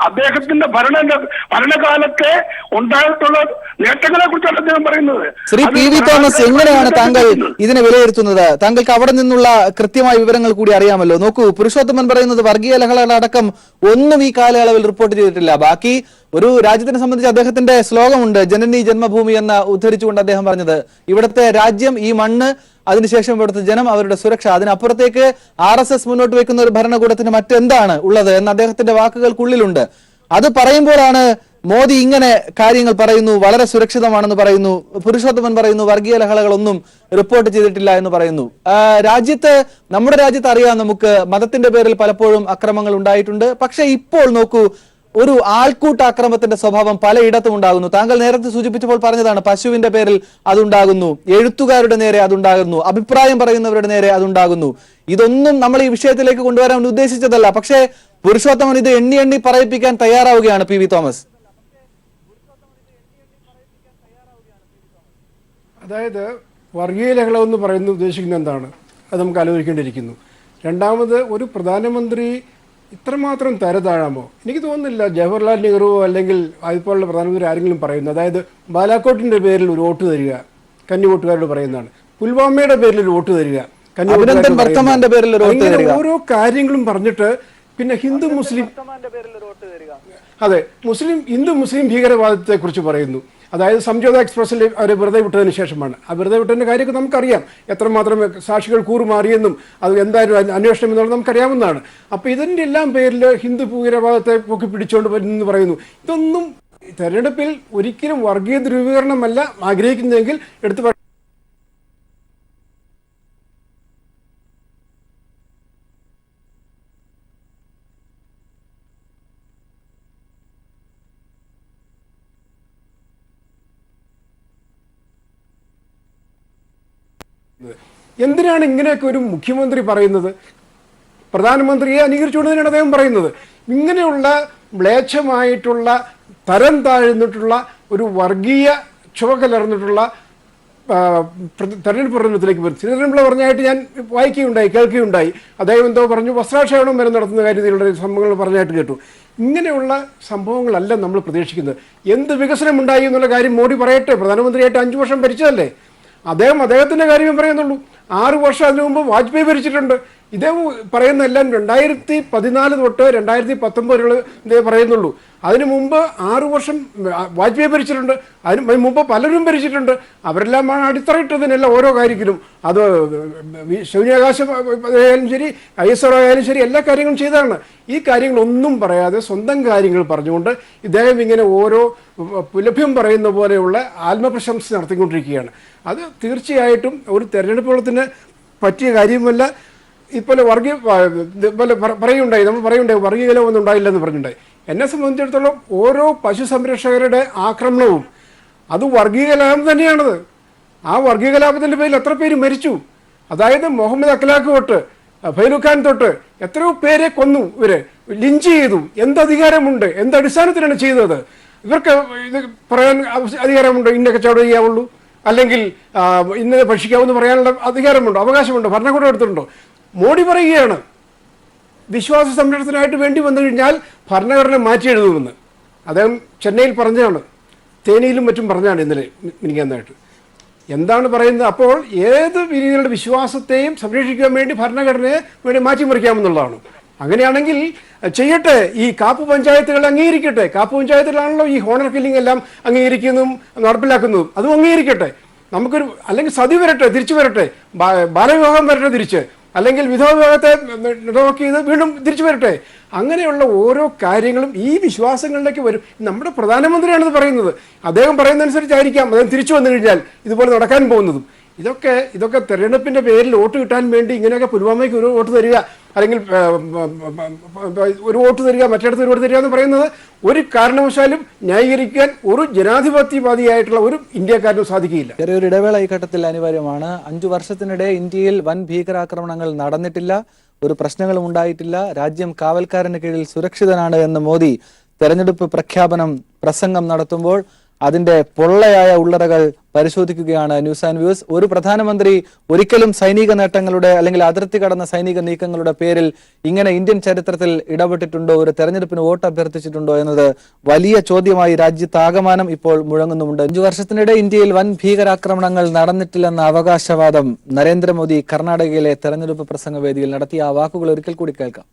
അദ്ദേഹത്തിന്റെ ഭരണകാലത്തെ ഉണ്ടായിട്ടുള്ള നേട്ടങ്ങളെ കുറിച്ചാണ് അദ്ദേഹം പറയുന്നത്. ശ്രീ PV തോമസ്, എങ്ങനെയാണ് താങ്കൾ ഇതിനെ വിലയിരുത്തുന്നത്? താങ്കൾക്ക് അവിടെ നിന്നുള്ള കൃത്യമായ വിവരങ്ങൾ കൂടി അറിയാമല്ലോ. നോക്കൂ, പുരുഷോത്തമൻ പറയുന്നത് വർഗീയ ലഹളകളടക്കം ഒന്നും ഈ കാലയളവിൽ റിപ്പോർട്ട് ചെയ്തിട്ടില്ല. ബാക്കി ഒരു രാജ്യത്തിനെ സംബന്ധിച്ച് അദ്ദേഹത്തിന്റെ ശ്ലോകമുണ്ട്, ജനനി ജന്മഭൂമി എന്ന് ഉദ്ധരിച്ചുകൊണ്ട് അദ്ദേഹം പറഞ്ഞത് ഇവിടുത്തെ രാജ്യം, ഈ മണ്ണ്, അതിനുശേഷം ഇവിടുത്തെ ജനം, അവരുടെ സുരക്ഷ, അതിനപ്പുറത്തേക്ക് RSS മുന്നോട്ട് വെക്കുന്ന ഒരു ഭരണകൂടത്തിന് മറ്റെന്താണ് ഉള്ളത് എന്ന് അദ്ദേഹത്തിന്റെ വാക്കുകൾക്കുള്ളിലുണ്ട്. അത് പറയുമ്പോഴാണ് മോദി ഇങ്ങനെ കാര്യങ്ങൾ പറയുന്നു, വളരെ സുരക്ഷിതമാണെന്ന് പറയുന്നു. പുരുഷോത്തമൻ പറയുന്നു വർഗീയ ലഹളകളൊന്നും റിപ്പോർട്ട് ചെയ്തിട്ടില്ല എന്ന് പറയുന്നു. നമ്മുടെ രാജ്യത്ത് അറിയാം, നമുക്ക് മതത്തിന്റെ പേരിൽ പലപ്പോഴും അക്രമങ്ങൾ ഉണ്ടായിട്ടുണ്ട്. പക്ഷെ ഇപ്പോൾ നോക്കൂ, ഒരു ആൾക്കൂട്ട അക്രമത്തിന്റെ സ്വഭാവം പലയിടത്തും ഉണ്ടാകുന്നു. താങ്കൾ നേരത്തെ സൂചിപ്പിച്ചപ്പോൾ പറഞ്ഞതാണ്, പശുവിന്റെ പേരിൽ അതുണ്ടാകുന്നു, എഴുത്തുകാരുടെ നേരെ അതുണ്ടാകുന്നു, അഭിപ്രായം പറയുന്നവരുടെ നേരെ അതുണ്ടാകുന്നു. ഇതൊന്നും നമ്മൾ ഈ വിഷയത്തിലേക്ക് കൊണ്ടുവരാൻ ഉദ്ദേശിച്ചതല്ല. പക്ഷേ പുരുഷോത്തമൻ ഇത് എണ്ണി എണ്ണി പറയിപ്പിക്കാൻ തയ്യാറാവുകയാണ്. PV തോമസ്, അതായത് വർഗീയ ലഹളം എന്ന് പറയുന്നത് ഉദ്ദേശിക്കുന്നത് എന്താണ്? അത് നമുക്ക് ആലോചിക്കേണ്ടിയിരിക്കുന്നു. രണ്ടാമത്, ഒരു പ്രധാനമന്ത്രി ഇത്രമാത്രം തരതാഴാമോ? എനിക്ക് തോന്നുന്നില്ല ജവഹർലാൽ നെഹ്റുവോ അല്ലെങ്കിൽ അതുപോലുള്ള പ്രധാനമന്ത്രി ആരെങ്കിലും പറയുന്നത്. അതായത് ബാലാക്കോട്ടിന്റെ പേരിൽ ഒരു വോട്ട് തരിക കന്നി വോട്ടുകാരോട് പറയുന്നതാണ്, പുൽവാമയുടെ പേരിൽ ഒരു വോട്ട് തരിക കന്നി വോട്ടുകാരോട്, ഓരോ കാര്യങ്ങളും പറഞ്ഞിട്ട് പിന്നെ ഹിന്ദു മുസ്ലിം, അതെ, ഹിന്ദു മുസ്ലിം ഭീകരവാദത്തെ കുറിച്ച് പറയുന്നു. അതായത് സംജോത എക്സ്പ്രസിൽ അവർ വെറുതെ വിട്ടതിന് ശേഷമാണ്. ആ വെറുതെ വിട്ടതിൻ്റെ കാര്യമൊക്കെ നമുക്കറിയാം, എത്രമാത്രം സാക്ഷികൾ കൂറുമാറിയെന്നും അത് എന്തായാലും അന്വേഷണം എന്നുള്ളത് നമുക്കറിയാവുന്നതാണ്. അപ്പോൾ ഇതിൻ്റെ എല്ലാം പേരിൽ ഹിന്ദു ഭീകരവാദത്തെ പൊക്കി പിടിച്ചുകൊണ്ട് എന്ന് പറയുന്നു. ഇതൊന്നും തെരഞ്ഞെടുപ്പിൽ ഒരിക്കലും വർഗീയ ധ്രുവീകരണമല്ല ആഗ്രഹിക്കുന്നതെങ്കിൽ എടുത്ത് എന്തിനാണ് ഇങ്ങനെയൊക്കെ ഒരു മുഖ്യമന്ത്രി പറയുന്നത്? പ്രധാനമന്ത്രിയെ അനുകരിച്ചുകൊണ്ടതിനാണ് അദ്ദേഹം പറയുന്നത്. ഇങ്ങനെയുള്ള മ്ലേച്ഛമായിട്ടുള്ള തരം താഴ്ന്നിട്ടുള്ള ഒരു വർഗീയ ചുവകലർന്നിട്ടുള്ള തെരഞ്ഞെടുപ്പ് പ്രചരണത്തിലേക്ക് വരും. ശ്രീധരൻപിള്ള പറഞ്ഞായിട്ട് ഞാൻ കേൾക്കുകയുണ്ടായി. അദ്ദേഹം എന്തോ പറഞ്ഞു, വസ്ത്രാക്ഷേപണം വരെ നടത്തുന്ന കാര്യത്തിലുള്ള സംഭവങ്ങൾ പറഞ്ഞായിട്ട് കേട്ടു. ഇങ്ങനെയുള്ള സംഭവങ്ങളല്ല നമ്മൾ പ്രതീക്ഷിക്കുന്നത്. എന്ത് വികസനം ഉണ്ടായി എന്നുള്ള കാര്യം മോഡി പറയട്ടെ. പ്രധാനമന്ത്രിയായിട്ട് 5 വർഷം ഭരിച്ചതല്ലേ. അദ്ദേഹത്തിന്റെ കാര്യമേ പറയുന്നുള്ളൂ. 6 വർഷം അതിനു മുമ്പ് വാജ്പേയി ഭരിച്ചിട്ടുണ്ട്. ഇദ്ദേഹം പറയുന്നതെല്ലാം 2014 തൊട്ട് 2019 ഇദ്ദേഹം പറയുന്നുള്ളൂ. അതിനു മുമ്പ് 6 വർഷം വാജ്പേയി ഭരിച്ചിട്ടുണ്ട്. അതിന് മുമ്പ് പലരും ഭരിച്ചിട്ടുണ്ട്. അവരെല്ലാമാണ് അടിത്തറയിട്ടതിനെല്ലാം ഓരോ കാര്യത്തിലും. അത് ശൂന്യാകാശം ആയാലും ശരി, ISRO ആയാലും ശരി, എല്ലാ കാര്യങ്ങളും ചെയ്തതാണ്. ഈ കാര്യങ്ങളൊന്നും പറയാതെ സ്വന്തം കാര്യങ്ങൾ പറഞ്ഞുകൊണ്ട് ഇദ്ദേഹം ഇങ്ങനെ ഓരോ പുലഭ്യം പറയുന്ന പോലെയുള്ള ആത്മപ്രശംസ നടത്തിക്കൊണ്ടിരിക്കുകയാണ്. അത് തീർച്ചയായിട്ടും ഒരു തെരഞ്ഞെടുപ്പുകളത്തിന് പറ്റിയ കാര്യമല്ല. ഇതുപോലെ നമ്മൾ പറയുണ്ടായി വർഗീയ കലഹമൊന്നും ഉണ്ടായില്ലെന്ന് പറഞ്ഞിട്ടുണ്ടായി. എന്നെ സംബന്ധിച്ചിടത്തോളം ഓരോ പശു സംരക്ഷകരുടെ ആക്രമണവും അത് വർഗീയ കലാപം തന്നെയാണത്. ആ വർഗീയ കലാപത്തിന്റെ പേരിൽ എത്ര പേര് മരിച്ചു? അതായത് മുഹമ്മദ് അഖ്ലാഖ് തൊട്ട് ഫൈലുഖാൻ തൊട്ട് എത്രയോ പേരെ കൊന്നു, ഇവര് ലിഞ്ച് ചെയ്തു. എന്ത് അധികാരമുണ്ട്? എന്ത് അടിസ്ഥാനത്തിലാണ് ചെയ്തത്? ഇവർക്ക് ഇത് പറയാൻ അധികാരമുണ്ടോ? ഇന്ന കച്ചവടം ചെയ്യാവുള്ളൂ, അല്ലെങ്കിൽ ഇന്നത് ഭക്ഷിക്കാമെന്ന് പറയാനുള്ള അധികാരമുണ്ടോ, അവകാശമുണ്ടോ, ഭരണകൂടം എടുത്തിട്ടുണ്ടോ? മോഡി പറയുകയാണ് വിശ്വാസ സംരക്ഷണത്തിനായിട്ട് വേണ്ടി വന്നു കഴിഞ്ഞാൽ ഭരണഘടന മാറ്റി എഴുതുമെന്ന്. അദ്ദേഹം ചെന്നൈയിൽ പറഞ്ഞാണ്, തേനിയിലും മറ്റും പറഞ്ഞാണ് ഇന്നലെ മിനിങ്ങാന്നായിട്ട്. എന്താണ് പറയുന്നത്? അപ്പോൾ ഏത് രീതിയിലുള്ള വിശ്വാസത്തെയും സംരക്ഷിക്കാൻ വേണ്ടി ഭരണഘടനയെ വേണ്ടി മാറ്റിമറിക്കാമെന്നുള്ളതാണ്. അങ്ങനെയാണെങ്കിൽ ചെയ്യട്ടെ, ഈ കാപ്പ് പഞ്ചായത്തുകൾ അംഗീകരിക്കട്ടെ. കാപ്പ് പഞ്ചായത്തുകളാണല്ലോ ഈ ഹോണർ കില്ലിംഗ് എല്ലാം അംഗീകരിക്കുന്നതും നടപ്പിലാക്കുന്നതും. അതും അംഗീകരിക്കട്ടെ. നമുക്കൊരു അല്ലെങ്കിൽ സതി വരട്ടെ, തിരിച്ചു വരട്ടെ, ബാലവിവാഹം വരട്ടെ തിരിച്ച്, അല്ലെങ്കിൽ വിധവ വിവാഹത്തെ നോക്കി ഇത് വീണ്ടും തിരിച്ചു വരട്ടെ. അങ്ങനെയുള്ള ഓരോ കാര്യങ്ങളും ഈ വിശ്വാസങ്ങളിലേക്ക് വരും. നമ്മുടെ പ്രധാനമന്ത്രിയാണിത് പറയുന്നത്. അദ്ദേഹം പറയുന്നതനുസരിച്ചായിരിക്കാം അദ്ദേഹം തിരിച്ചു വന്നു കഴിഞ്ഞാൽ ഇതുപോലെ നടക്കാൻ പോകുന്നതും. ഇതൊക്കെ തെരഞ്ഞെടുപ്പിന്റെ പേരിൽ വോട്ട് കിട്ടാൻ വേണ്ടി ഇങ്ങനെയൊക്കെ പുൽവാമയ്ക്ക് ഒരു വോട്ട് തരിക, അല്ലെങ്കിൽ ഒരു വോട്ട് തരിക, മറ്റിടത്ത് ഒരു വോട്ട് തരിക എന്ന് പറയുന്നത് ഒരു കാരണവശാലും ന്യായീകരിക്കാൻ ഒരു ജനാധിപത്യവാദിയായിട്ടുള്ള ഒരു ഇന്ത്യക്കാരനും സാധിക്കില്ല. ചെറിയൊരു ഇടവേള ഈ ഘട്ടത്തിൽ അനിവാര്യമാണ്. 5 വർഷത്തിനിടെ ഇന്ത്യയിൽ വൻ ഭീകരാക്രമണങ്ങൾ നടന്നിട്ടില്ല, ഒരു പ്രശ്നങ്ങളും ഉണ്ടായിട്ടില്ല, രാജ്യം കാവൽക്കാരന് കീഴിൽ സുരക്ഷിതനാണ് എന്ന് മോദി തെരഞ്ഞെടുപ്പ് പ്രസംഗം നടത്തുമ്പോൾ അതിന്റെ പൊള്ളയായ ഉള്ളറകൾ പരിശോധിക്കുകയാണ് ന്യൂസ് ആൻഡ് വ്യൂസ്. ഒരു പ്രധാനമന്ത്രി ഒരിക്കലും സൈനിക നേട്ടങ്ങളുടെ അല്ലെങ്കിൽ അതിർത്തി കടന്ന സൈനിക നീക്കങ്ങളുടെ പേരിൽ ഇങ്ങനെ ഇന്ത്യൻ ചരിത്രത്തിൽ ഇടപെട്ടിട്ടുണ്ടോ, ഒരു തെരഞ്ഞെടുപ്പിന് വോട്ട് അഭ്യർത്ഥിച്ചിട്ടുണ്ടോ എന്നത് വലിയ ചോദ്യമായി രാജ്യത്താകമാനം ഇപ്പോൾ മുഴങ്ങുന്നുമുണ്ട്. 5 വർഷത്തിനിടെ ഇന്ത്യയിൽ വൻ ഭീകരാക്രമണങ്ങൾ നടന്നിട്ടില്ലെന്ന അവകാശവാദം നരേന്ദ്രമോദി കർണാടകയിലെ തെരഞ്ഞെടുപ്പ് പ്രസംഗവേദിയിൽ നടത്തിയ ആ വാക്കുകൾ ഒരിക്കൽ കൂടി കേൾക്കാം.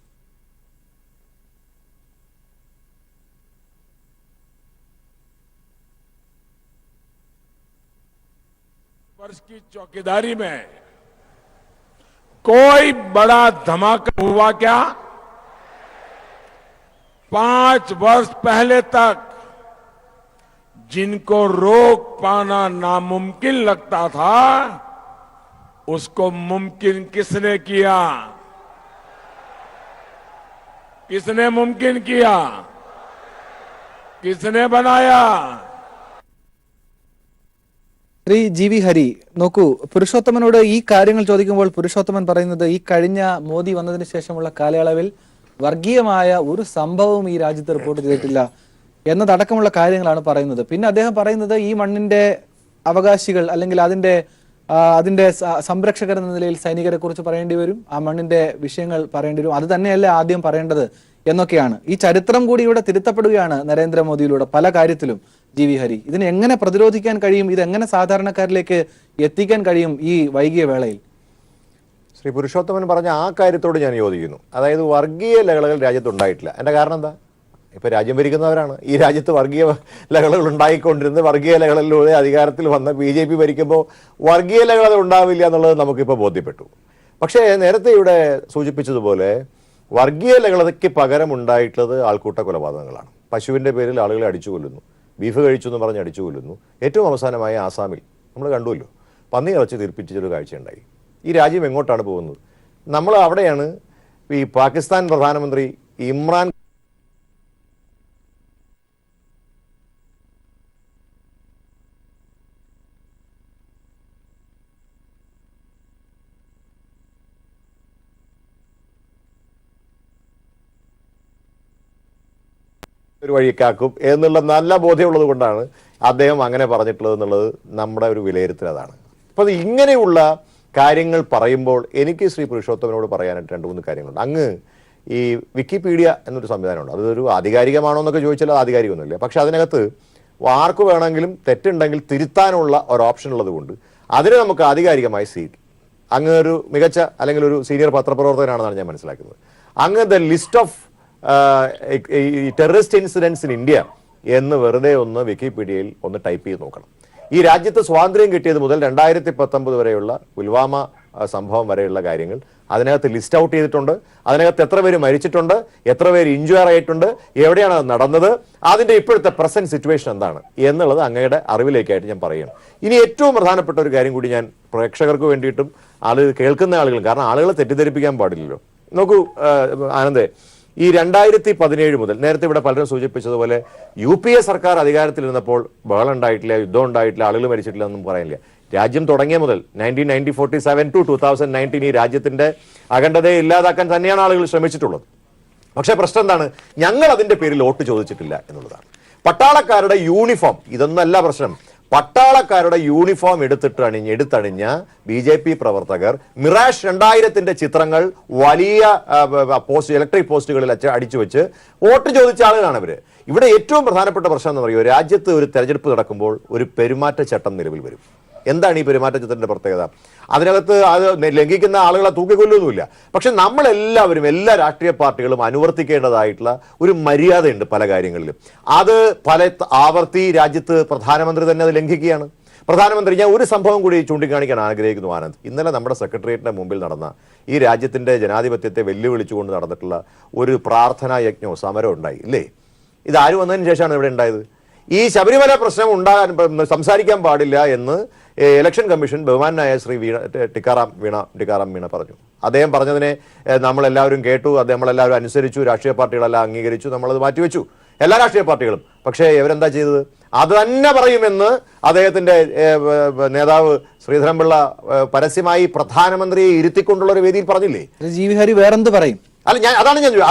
वर्ष की चौकीदारी में कोई बड़ा धमाका हुआ क्या? 5 वर्ष पहले तक जिनको रोक पाना नामुमकिन लगता था, उसको मुमकिन किसने किया? किसने मुमकिन किया? किसने बनाया? ശ്രീ ജി വി ഹരി, നോക്കൂ, പുരുഷോത്തമനോട് ഈ കാര്യങ്ങൾ ചോദിക്കുമ്പോൾ പുരുഷോത്തമൻ പറയുന്നത് ഈ കഴിഞ്ഞ മോദി വന്നതിന് ശേഷമുള്ള കാലയളവിൽ വർഗീയമായ ഒരു സംഭവവും ഈ രാജ്യത്ത് റിപ്പോർട്ട് ചെയ്തിട്ടില്ല എന്നതടക്കമുള്ള കാര്യങ്ങളാണ് പറയുന്നത്. പിന്നെ അദ്ദേഹം പറയുന്നത് ഈ മണ്ണിന്റെ അവകാശികൾ അല്ലെങ്കിൽ അതിന്റെ സംരക്ഷകർ എന്ന നിലയിൽ സൈനികരെ കുറിച്ച് പറയേണ്ടി വരും, ആ മണ്ണിന്റെ വിഷയങ്ങൾ പറയേണ്ടി വരും, അത് തന്നെയല്ലേ ആദ്യം പറയേണ്ടത് എന്നൊക്കെയാണ്. ഈ ചരിത്രം കൂടി ഇവിടെ തിരുത്തപ്പെടുകയാണ് നരേന്ദ്രമോദിയിലൂടെ പല കാര്യത്തിലും. ജി വി ഹരി, ഇതിനെ എങ്ങനെ പ്രതിരോധിക്കാൻ കഴിയും? ഇതെങ്ങനെ സാധാരണക്കാരിലേക്ക് എത്തിക്കാൻ കഴിയും ഈ വൈകിയ വേളയിൽ? ശ്രീ പുരുഷോത്തമൻ പറഞ്ഞ ആ കാര്യത്തോട് ഞാൻ യോജിക്കുന്നു. അതായത് വർഗീയ ലഹളകൾ രാജ്യത്ത് ഉണ്ടായിട്ടില്ല. എൻ്റെ കാരണം എന്താ? ഇപ്പൊ രാജ്യം ഭരിക്കുന്നവരാണ്. ഈ രാജ്യത്ത് വർഗീയ ലഹളകൾ ഉണ്ടായിക്കൊണ്ടിരുന്നത് വർഗീയ ലഹളയിലൂടെ അധികാരത്തിൽ വന്ന BJP ഭരിക്കുമ്പോൾ വർഗീയ ലഹള ഉണ്ടാവില്ല എന്നുള്ളത് നമുക്കിപ്പോൾ ബോധ്യപ്പെട്ടു. പക്ഷേ നേരത്തെ ഇവിടെ സൂചിപ്പിച്ചതുപോലെ വർഗീയ ലഹളയ്ക്ക് പകരം ഉണ്ടായിട്ടുള്ളത് ആൾക്കൂട്ട കൊലപാതകങ്ങളാണ്. പശുവിൻ്റെ പേരിൽ ആളുകളെ അടിച്ചു കൊല്ലുന്നു, ബീഫ് കഴിച്ചു എന്ന് പറഞ്ഞ് അടിച്ചു കൊല്ലുന്നു. ഏറ്റവും അവസാനമായ ആസാമിൽ നമ്മൾ കണ്ടുവല്ലോ, പന്നി ഇറച്ചി തീർപ്പിച്ചൊരു കാഴ്ചയുണ്ടായി. ഈ രാജ്യം എങ്ങോട്ടാണ് പോകുന്നത്? നമ്മൾ അവിടെയാണ് ഈ പാകിസ്ഥാൻ പ്രധാനമന്ത്രി ഇമ്രാൻ ഒരു വഴിക്കാക്കും എന്നുള്ള നല്ല ബോധ്യമുള്ളത് കൊണ്ടാണ് അദ്ദേഹം അങ്ങനെ പറഞ്ഞിട്ടുള്ളത് എന്നുള്ളത് നമ്മുടെ ഒരു വിലയിരുത്തൽ അതാണ്. അപ്പോൾ അത് ഇങ്ങനെയുള്ള കാര്യങ്ങൾ പറയുമ്പോൾ എനിക്ക് ശ്രീ പുരുഷോത്തമനോട് പറയാനായിട്ട് 2-3 കാര്യങ്ങളുണ്ട്. അങ്ങ് ഈ വിക്കിപീഡിയ എന്നൊരു സംവിധാനമുണ്ട്. അതൊരു ആധികാരികമാണോ എന്നൊക്കെ ചോദിച്ചാൽ അത് ആധികാരികമൊന്നുമില്ല. പക്ഷെ അതിനകത്ത് ആർക്ക് വേണമെങ്കിലും തെറ്റുണ്ടെങ്കിൽ തിരുത്താനുള്ള ഒരു ഓപ്ഷൻ ഉള്ളത് കൊണ്ട് അതിനെ നമുക്ക് ആധികാരികമായി സ്വീകരിക്കും. അങ്ങ് ഒരു മികച്ച അല്ലെങ്കിൽ ഒരു സീനിയർ പത്രപ്രവർത്തകനാണെന്നാണ് ഞാൻ മനസ്സിലാക്കുന്നത്. അങ്ങ് the list of terrorist incidence in India എന്ന് വെറുതെ ഒന്ന് വിക്കിപീഡിയയിൽ ഒന്ന് ടൈപ്പ് ചെയ്ത് നോക്കണം. ഈ രാജ്യത്ത് സ്വാതന്ത്ര്യം കിട്ടിയത് മുതൽ 2019 വരെയുള്ള പുൽവാമ സംഭവം വരെയുള്ള കാര്യങ്ങൾ അതിനകത്ത് ലിസ്റ്റ് ഔട്ട് ചെയ്തിട്ടുണ്ട്. അതിനകത്ത് എത്ര പേര് മരിച്ചിട്ടുണ്ട്, എത്ര പേര് ഇഞ്ചുറി ആയിട്ടുണ്ട്, എവിടെയാണ് അത് നടന്നത്, അതിൻ്റെ ഇപ്പോഴത്തെ പ്രസന്റ് സിറ്റുവേഷൻ എന്താണ് എന്നുള്ളത് അങ്ങയുടെ അറിവിലേക്കായിട്ട് ഞാൻ പറയുകയാണ്. ഇനി ഏറ്റവും പ്രധാനപ്പെട്ട ഒരു കാര്യം കൂടി ഞാൻ പ്രേക്ഷകർക്ക് വേണ്ടിയിട്ടും കേൾക്കുന്ന ആളുകൾ, കാരണം ആളുകളെ തെറ്റിദ്ധരിപ്പിക്കാൻ പാടില്ലല്ലോ. നോക്കൂ ആനന്ദേ, ഈ 2017 മുതൽ നേരത്തെ ഇവിടെ പലരും സൂചിപ്പിച്ചതുപോലെ UPA സർക്കാർ അധികാരത്തിലിരുന്നപ്പോൾ ബഹളം ഉണ്ടായിട്ടില്ല, യുദ്ധം ഉണ്ടായിട്ടില്ല, ആളുകൾ മരിച്ചിട്ടില്ല എന്നും പറയാനില്ല. രാജ്യം തുടങ്ങിയ മുതൽ 1947 to 2019 ഈ രാജ്യത്തിന്റെ അഖണ്ഡതയെ ഇല്ലാതാക്കാൻ തന്നെയാണ് ആളുകൾ ശ്രമിച്ചിട്ടുള്ളത്. പക്ഷേ പ്രശ്നം എന്താണ്? ഞങ്ങൾ അതിന്റെ പേരിൽ വോട്ട് ചോദിച്ചിട്ടില്ല എന്നുള്ളതാണ്. പട്ടാളക്കാരുടെ യൂണിഫോം, ഇതൊന്നല്ല പ്രശ്നം. പട്ടാളക്കാരുടെ യൂണിഫോം എടുത്തണിഞ്ഞ BJP പ്രവർത്തകർ മിറാഷ് 2000 ചിത്രങ്ങൾ വലിയ ഇലക്ട്രിക് പോസ്റ്റുകളിൽ അടിച്ചു വെച്ച് വോട്ട് ചോദിച്ച ആളുകളാണ് ഇവര്. ഇവിടെ ഏറ്റവും പ്രധാനപ്പെട്ട പ്രശ്നം എന്ന് പറയുമോ, രാജ്യത്ത് ഒരു തെരഞ്ഞെടുപ്പ് നടക്കുമ്പോൾ ഒരു പെരുമാറ്റച്ചട്ടം നിലവിൽ വരും. എന്താണ് ഈ പെരുമാറ്റച്ചട്ടത്തിന്റെ പ്രത്യേകത? അതിനകത്ത് അത് ലംഘിക്കുന്ന ആളുകളെ തൂക്കിക്കൊല്ലൊന്നുമില്ല. പക്ഷെ നമ്മളെല്ലാവരും, എല്ലാ രാഷ്ട്രീയ പാർട്ടികളും അനുവർത്തിക്കേണ്ടതായിട്ടുള്ള ഒരു മര്യാദയുണ്ട് പല കാര്യങ്ങളിലും. അത് പല ആവർത്തി രാജ്യത്ത് പ്രധാനമന്ത്രി തന്നെ അത് ലംഘിക്കുകയാണ്. പ്രധാനമന്ത്രി, ഞാൻ ഒരു സംഭവം കൂടി ചൂണ്ടിക്കാണിക്കാൻ ആഗ്രഹിക്കുന്നു ആനന്ദ്. ഇന്നലെ നമ്മുടെ സെക്രട്ടേറിയറ്റിന്റെ മുമ്പിൽ നടന്ന ഈ രാജ്യത്തിന്റെ ജനാധിപത്യത്തെ വെല്ലുവിളിച്ചുകൊണ്ട് നടന്നിട്ടുള്ള ഒരു പ്രാർത്ഥനാ യജ്ഞവും സമരവും ഉണ്ടായി ഇല്ലേ? ഇതാര് വന്നതിന് ശേഷമാണ് ഇവിടെ ഉണ്ടായത്? ഈ ശബരിമല പ്രശ്നം സംസാരിക്കാൻ പാടില്ല എന്ന് ഇലക്ഷൻ കമ്മീഷൻ ബഹുമാനായ ശ്രീ ടിക്കാറാം മീണ പറഞ്ഞു. അദ്ദേഹം പറഞ്ഞതിനെ നമ്മളെല്ലാവരും കേട്ടു, നമ്മളെല്ലാവരും അനുസരിച്ചു, രാഷ്ട്രീയ പാർട്ടികളെല്ലാം അംഗീകരിച്ചു, നമ്മളത് മാറ്റിവെച്ചു, എല്ലാ രാഷ്ട്രീയ പാർട്ടികളും. പക്ഷേ ഇവരെന്താ ചെയ്തത്? അത് തന്നെ പറയുമെന്ന് അദ്ദേഹത്തിന്റെ നേതാവ് ശ്രീധരൻപിള്ള പരസ്യമായി പ്രധാനമന്ത്രിയെ ഇരുത്തിക്കൊണ്ടുള്ള ഒരു വേദിയിൽ പറഞ്ഞില്ലേ? GV ഹരി വേറെന്ത് പറയും? അല്ല,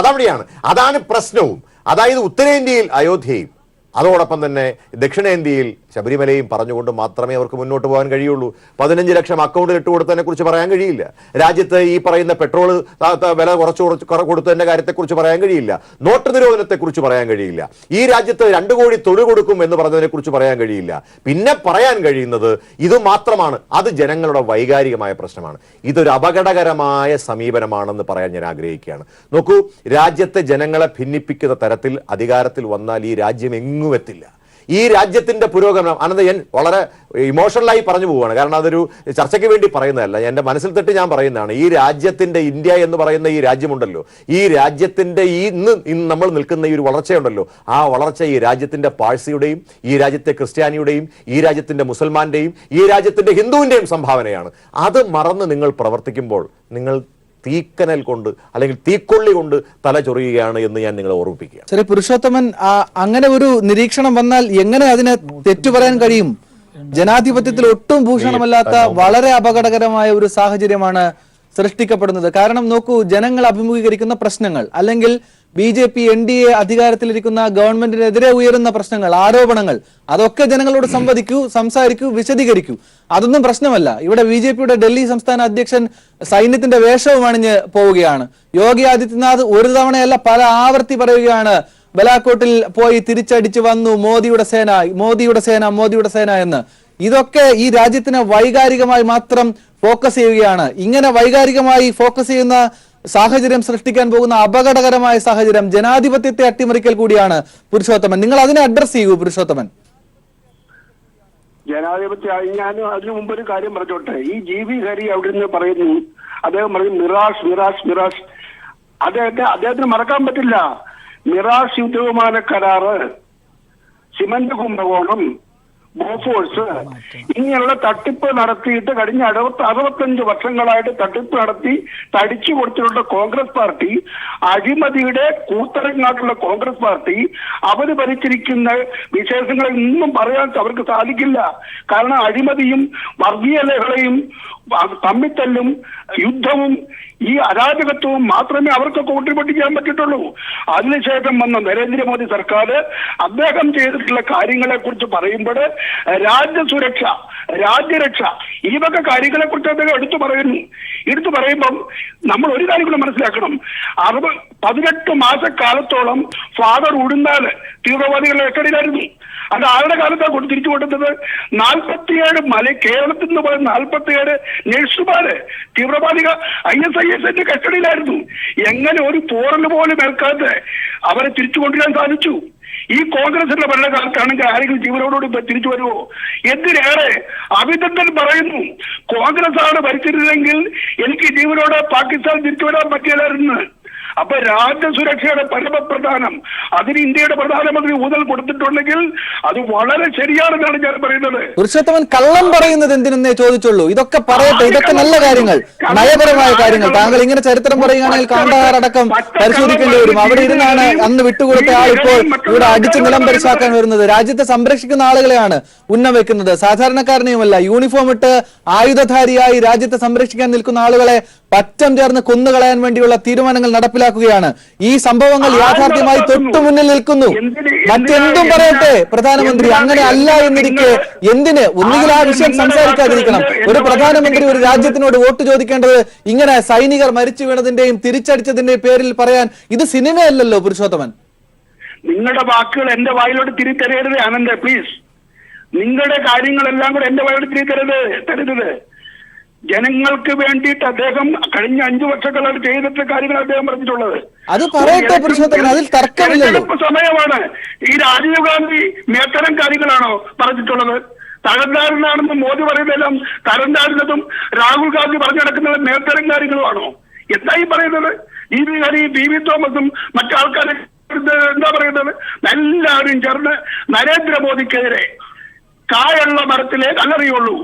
അതാണ് പ്രശ്നവും. അതായത് ഉത്തരേന്ത്യയിൽ അയോധ്യയും അതോടൊപ്പം തന്നെ ദക്ഷിണേന്ത്യയിൽ ശബരിമലയും പറഞ്ഞുകൊണ്ട് മാത്രമേ അവർക്ക് മുന്നോട്ട് പോകാൻ കഴിയുള്ളൂ. 15 ലക്ഷം അക്കൗണ്ടിൽ ഇട്ട് കൊടുത്തതിനെ കുറിച്ച് പറയാൻ കഴിയില്ല. രാജ്യത്ത് ഈ പറയുന്ന പെട്രോൾ വില കുറച്ച് കൊടുത്തതിന്റെ കാര്യത്തെക്കുറിച്ച് പറയാൻ കഴിയില്ല. നോട്ട് നിരോധനത്തെക്കുറിച്ച് പറയാൻ കഴിയില്ല. ഈ രാജ്യത്ത് 2 കോടി തൊഴിൽ കൊടുക്കും എന്ന് പറഞ്ഞതിനെ കുറിച്ച് പറയാൻ കഴിയില്ല. പിന്നെ പറയാൻ കഴിയുന്നത് ഇത് മാത്രമാണ്. അത് ജനങ്ങളുടെ വൈകാരികമായ പ്രശ്നമാണ്. ഇതൊരു അപകടകരമായ സമീപനമാണെന്ന് പറയാൻ ഞാൻ ആഗ്രഹിക്കുകയാണ്. നോക്കൂ, രാജ്യത്തെ ജനങ്ങളെ ഭിന്നിപ്പിക്കുന്ന തരത്തിൽ അധികാരത്തിൽ വന്നാൽ ഈ രാജ്യം എങ്ങുമെത്തില്ല. ഈ രാജ്യത്തിന്റെ പുരോഗമനം, അനന്തൻ വളരെ ഇമോഷണലായി പറഞ്ഞു പോവുകയാണ്, കാരണം അതൊരു ചർച്ചയ്ക്ക് വേണ്ടി പറയുന്നതല്ല, എൻ്റെ മനസ്സിൽ തട്ടി ഞാൻ പറയുന്നതാണ്. ഈ രാജ്യത്തിന്റെ, ഇന്ത്യ എന്ന് പറയുന്ന ഈ രാജ്യമുണ്ടല്ലോ, ഈ രാജ്യത്തിന്റെ ഇന്ന് നമ്മൾ നിൽക്കുന്ന ഈ ഒരു വളർച്ചയുണ്ടല്ലോ, ആ വളർച്ച ഈ രാജ്യത്തിന്റെ പാഴ്സിയുടെയും ഈ രാജ്യത്തെ ക്രിസ്ത്യാനിയുടെയും ഈ രാജ്യത്തിന്റെ മുസൽമാന്റെയും ഈ രാജ്യത്തിന്റെ ഹിന്ദുവിന്റെയും സംഭാവനയാണ്. അത് മറന്ന് നിങ്ങൾ പ്രവർത്തിക്കുമ്പോൾ നിങ്ങൾ തീക്കനൽ കൊണ്ട് അല്ലെങ്കിൽ തീക്കൊള്ളി കൊണ്ട് തല ചൊറിയുകയാണ് എന്ന് ഞാൻ നിങ്ങളെ ഓർമ്മിപ്പിക്കുകയാണ്. ശരി പുരുഷോത്തമൻ, അങ്ങനെ ഒരു നിരീക്ഷണം വന്നാൽ എങ്ങനെ അതിനെ തെറ്റു പറയാൻ കഴിയും? ജനാധിപത്യത്തിൽ ഒട്ടും ഭൂഷണമല്ലാത്ത വളരെ അപകടകരമായ ഒരു സാഹചര്യമാണ് സൃഷ്ടിക്കപ്പെടുന്നത്. കാരണം നോക്കൂ, ജനങ്ങൾ അഭിമുഖീകരിക്കുന്ന പ്രശ്നങ്ങൾ, അല്ലെങ്കിൽ BJP NDA അധികാരത്തിലിരിക്കുന്ന ഗവൺമെന്റിനെതിരെ ഉയരുന്ന പ്രശ്നങ്ങൾ, ആരോപണങ്ങൾ, അതൊക്കെ ജനങ്ങളോട് സംസാരിക്കൂ, വിശദീകരിക്കൂ. അതൊന്നും പ്രശ്നമല്ല. ഇവിടെ BJPയുടെ ഡൽഹി സംസ്ഥാന അധ്യക്ഷൻ സൈന്യത്തിന്റെ വേഷവും അണിഞ്ഞ് പോവുകയാണ്. യോഗി ആദിത്യനാഥ് ഒരു തവണയല്ല പല ആവർത്തി പറയുകയാണ്, ബലാക്കോട്ടിൽ പോയി തിരിച്ചടിച്ചു വന്നു മോദിയുടെ സേന എന്ന്. ഇതൊക്കെ ഈ രാജ്യത്തിന് വൈകാരികമായി മാത്രം ഫോക്കസ് ചെയ്യുകയാണ്. ഇങ്ങനെ വൈകാരികമായി ഫോക്കസ് ചെയ്യുന്ന സാഹചര്യം സൃഷ്ടിക്കാൻ പോകുന്ന അപകടകരമായ സാഹചര്യം ജനാധിപത്യത്തെ അട്ടിമറിക്കൽ കൂടിയാണ്. പുരുഷോത്തമൻ, നിങ്ങൾ അതിനെ അഡ്രസ് ചെയ്യൂ. പുരുഷോത്തമൻ, ജനാധിപത്യം, ഞാൻ അതിനു മുമ്പ് ഒരു കാര്യം പറഞ്ഞോട്ടെ. ഈ GV ഹരി അവിടെ നിന്ന് പറയുന്നു, അദ്ദേഹം പറയും മിറാഷ്. അദ്ദേഹത്തിന് മറക്കാൻ പറ്റില്ല. മിറാഷ് യുദ്ധവിമാന കരാറ്, സിമന്റ് കുംഭകോണം, ബോഫോഴ്സ്, ഇങ്ങനെയുള്ള തട്ടിപ്പ് നടത്തിയിട്ട് കഴിഞ്ഞ 65 വർഷങ്ങളായിട്ട് തട്ടിപ്പ് നടത്തി തടിച്ചു കൊടുത്തിട്ടുള്ള കോൺഗ്രസ് പാർട്ടി, അഴിമതിയുടെ കൂത്തരങ്ങാട്ടുള്ള കോൺഗ്രസ് പാർട്ടി, അവര് ഭരിച്ചിരിക്കുന്ന വിശേഷങ്ങളിൽ ഒന്നും പറയാൻ അവർക്ക് സാധിക്കില്ല. കാരണം അഴിമതിയും വർഗീയ ലഹളയും തമ്മിത്തല്ലും യുദ്ധവും ഈ അരാജകത്വവും മാത്രമേ അവർക്ക് കോൺട്രിബ്യൂട്ട് ചെയ്യാൻ പറ്റിയിട്ടുള്ളൂ. അതിനുശേഷം വന്ന നരേന്ദ്രമോദി സർക്കാർ അദ്ദേഹം ചെയ്തിട്ടുള്ള കാര്യങ്ങളെ കുറിച്ച് പറയുമ്പോൾ രാജ്യസുരക്ഷ, രാജ്യരക്ഷ, ഈ വക കാര്യങ്ങളെ കുറിച്ച് അദ്ദേഹം എടുത്തു പറയുമ്പം നമ്മൾ ഒരു കാര്യം കൂടെ മനസ്സിലാക്കണം. 18 മാസക്കാലത്തോളം ഫാദർ ഉടുന്നാല് തീവ്രവാദികളുടെ കസ്റ്റഡിയിലായിരുന്നു. അത് ആരുടെ കാലത്താണ് തിരിച്ചു കൊടുത്തത്? 47 കേരളത്തിൽ നിന്ന് പോയ 47 നഴ്സുമാര് തീവ്രവാദികൾ ISISന്റെ കസ്റ്റഡിയിലായിരുന്നു. എങ്ങനെ ഒരു പോറല് പോലും ഏൽക്കാതെ അവരെ തിരിച്ചു കൊണ്ടുവരാൻ സാധിച്ചു? ഈ കോൺഗ്രസിന്റെ ഭരണകാലത്താണെങ്കിൽ ആരെങ്കിലും ജീവനോടുകൂടി തിരിച്ചു വരുമോ? എന്തിനേറെ അഭിനന്ദൻ പറയുന്നു, കോൺഗ്രസ് ആണ് ഭരിച്ചിരുന്നെങ്കിൽ എനിക്ക് ജീവനോടെ പാകിസ്ഥാൻ തിരിച്ചു വരാൻ പറ്റില്ലായിരുന്നു. അപ്പൊ രാജ്യസുരക്ഷയുടെ പരമപ്രധാനം അതിന് ഇന്ത്യയുടെ പ്രധാനമന്ത്രി ഊന്നൽ കൊടുത്തിട്ടുണ്ടെങ്കിൽ അത് വളരെ ശരിയാണെന്നാണ് ഞാൻ പറയുന്നത്. പുരുഷോത്തമൻ കള്ളം പറയുന്നത് എന്തിനെന്നേ ചോദിച്ചുള്ളൂ. ഇതൊക്കെ പറയട്ടെ, ഇതൊക്കെ നല്ല കാര്യങ്ങൾ, നയപരമായ കാര്യങ്ങൾ. താങ്കൾ ഇങ്ങനെ ചരിത്രം പറയുകയാണെങ്കിൽ കാണ്ടാർ അടക്കം പരിശോധിക്കേണ്ടി വരും. അവിടെ ഇരുന്നാണ് അന്ന് വിട്ടുകൊടുത്ത ആൾ ഇപ്പോൾ ഇവിടെ അടിച്ച് നിലം പരിശാക്കാൻ വരുന്നത്. രാജ്യത്തെ സംരക്ഷിക്കുന്ന ആളുകളെയാണ് ഉന്നം വെക്കുന്നത്, സാധാരണക്കാരനെയുമല്ല. യൂണിഫോം ഇട്ട് ആയുധധാരിയായി രാജ്യത്തെ സംരക്ഷിക്കാൻ നിൽക്കുന്ന ആളുകളെ പറ്റം ചേർന്ന് കൊന്നുകളയാൻ വേണ്ടിയുള്ള തീരുമാനങ്ങൾ നടപ്പിലാക്കുകയാണ്. ഈ സംഭവങ്ങൾ യാഥാർത്ഥ്യമായി തൊട്ടു മുന്നിൽ നിൽക്കുന്നു. മറ്റെന്തും പറയട്ടെ പ്രധാനമന്ത്രി, അങ്ങനെ അല്ല എന്നിരിക്കെ എന്തിന് ഒന്നുകിൽ ആ വിഷയം സംസാരിക്കാതിരിക്കണം? ഒരു പ്രധാനമന്ത്രി ഒരു രാജ്യത്തിനോട് വോട്ട് ചോദിക്കേണ്ടത് ഇങ്ങനെ സൈനികർ മരിച്ചു വീണതിന്റെയും തിരിച്ചടിച്ചതിന്റെയും പേരിൽ പറയാൻ ഇത് സിനിമയല്ലല്ലോ പുരുഷോത്തമൻ. നിങ്ങളുടെ വാക്കുകൾ എന്റെ വായിലോട്ട് തിരിച്ചറിയരുത് ആനന്ദ, പ്ലീസ്. നിങ്ങളുടെ കാര്യങ്ങളെല്ലാം കൂടെ എന്റെ വായിലോട്ട് തിരിച്ചരുത്. ജനങ്ങൾക്ക് വേണ്ടിയിട്ട് അദ്ദേഹം കഴിഞ്ഞ 5 വർഷക്കാലം ചെയ്തിട്ടുള്ള കാര്യങ്ങൾ അദ്ദേഹം പറഞ്ഞിട്ടുള്ളത്. അത് പറയട്ടെ പുരുഷോത്തമൻ, അതിൽ തർക്കമില്ലല്ലോ. സമയമാണ്. ഈ രാജീവ് ഗാന്ധി മേത്തരം കാര്യങ്ങളാണോ പറഞ്ഞിട്ടുള്ളത്? തരംതാഴ്ന്നാണെന്ന് മോദി പറയുന്നതെല്ലാം തരംതാഴ്ന്നതും രാഹുൽ ഗാന്ധി പറഞ്ഞു നടക്കുന്നത് മേത്തരം കാര്യങ്ങളുമാണോ? എന്തായി പറയുന്നത്? പി വി തോമസും മറ്റാൾക്കാരെ എന്താ പറയുന്നത്? എല്ലാവരും ചേർന്ന് നരേന്ദ്രമോദിക്കെതിരെ കായുള്ള മരത്തിലേ കല്ലെറിയുള്ളൂ.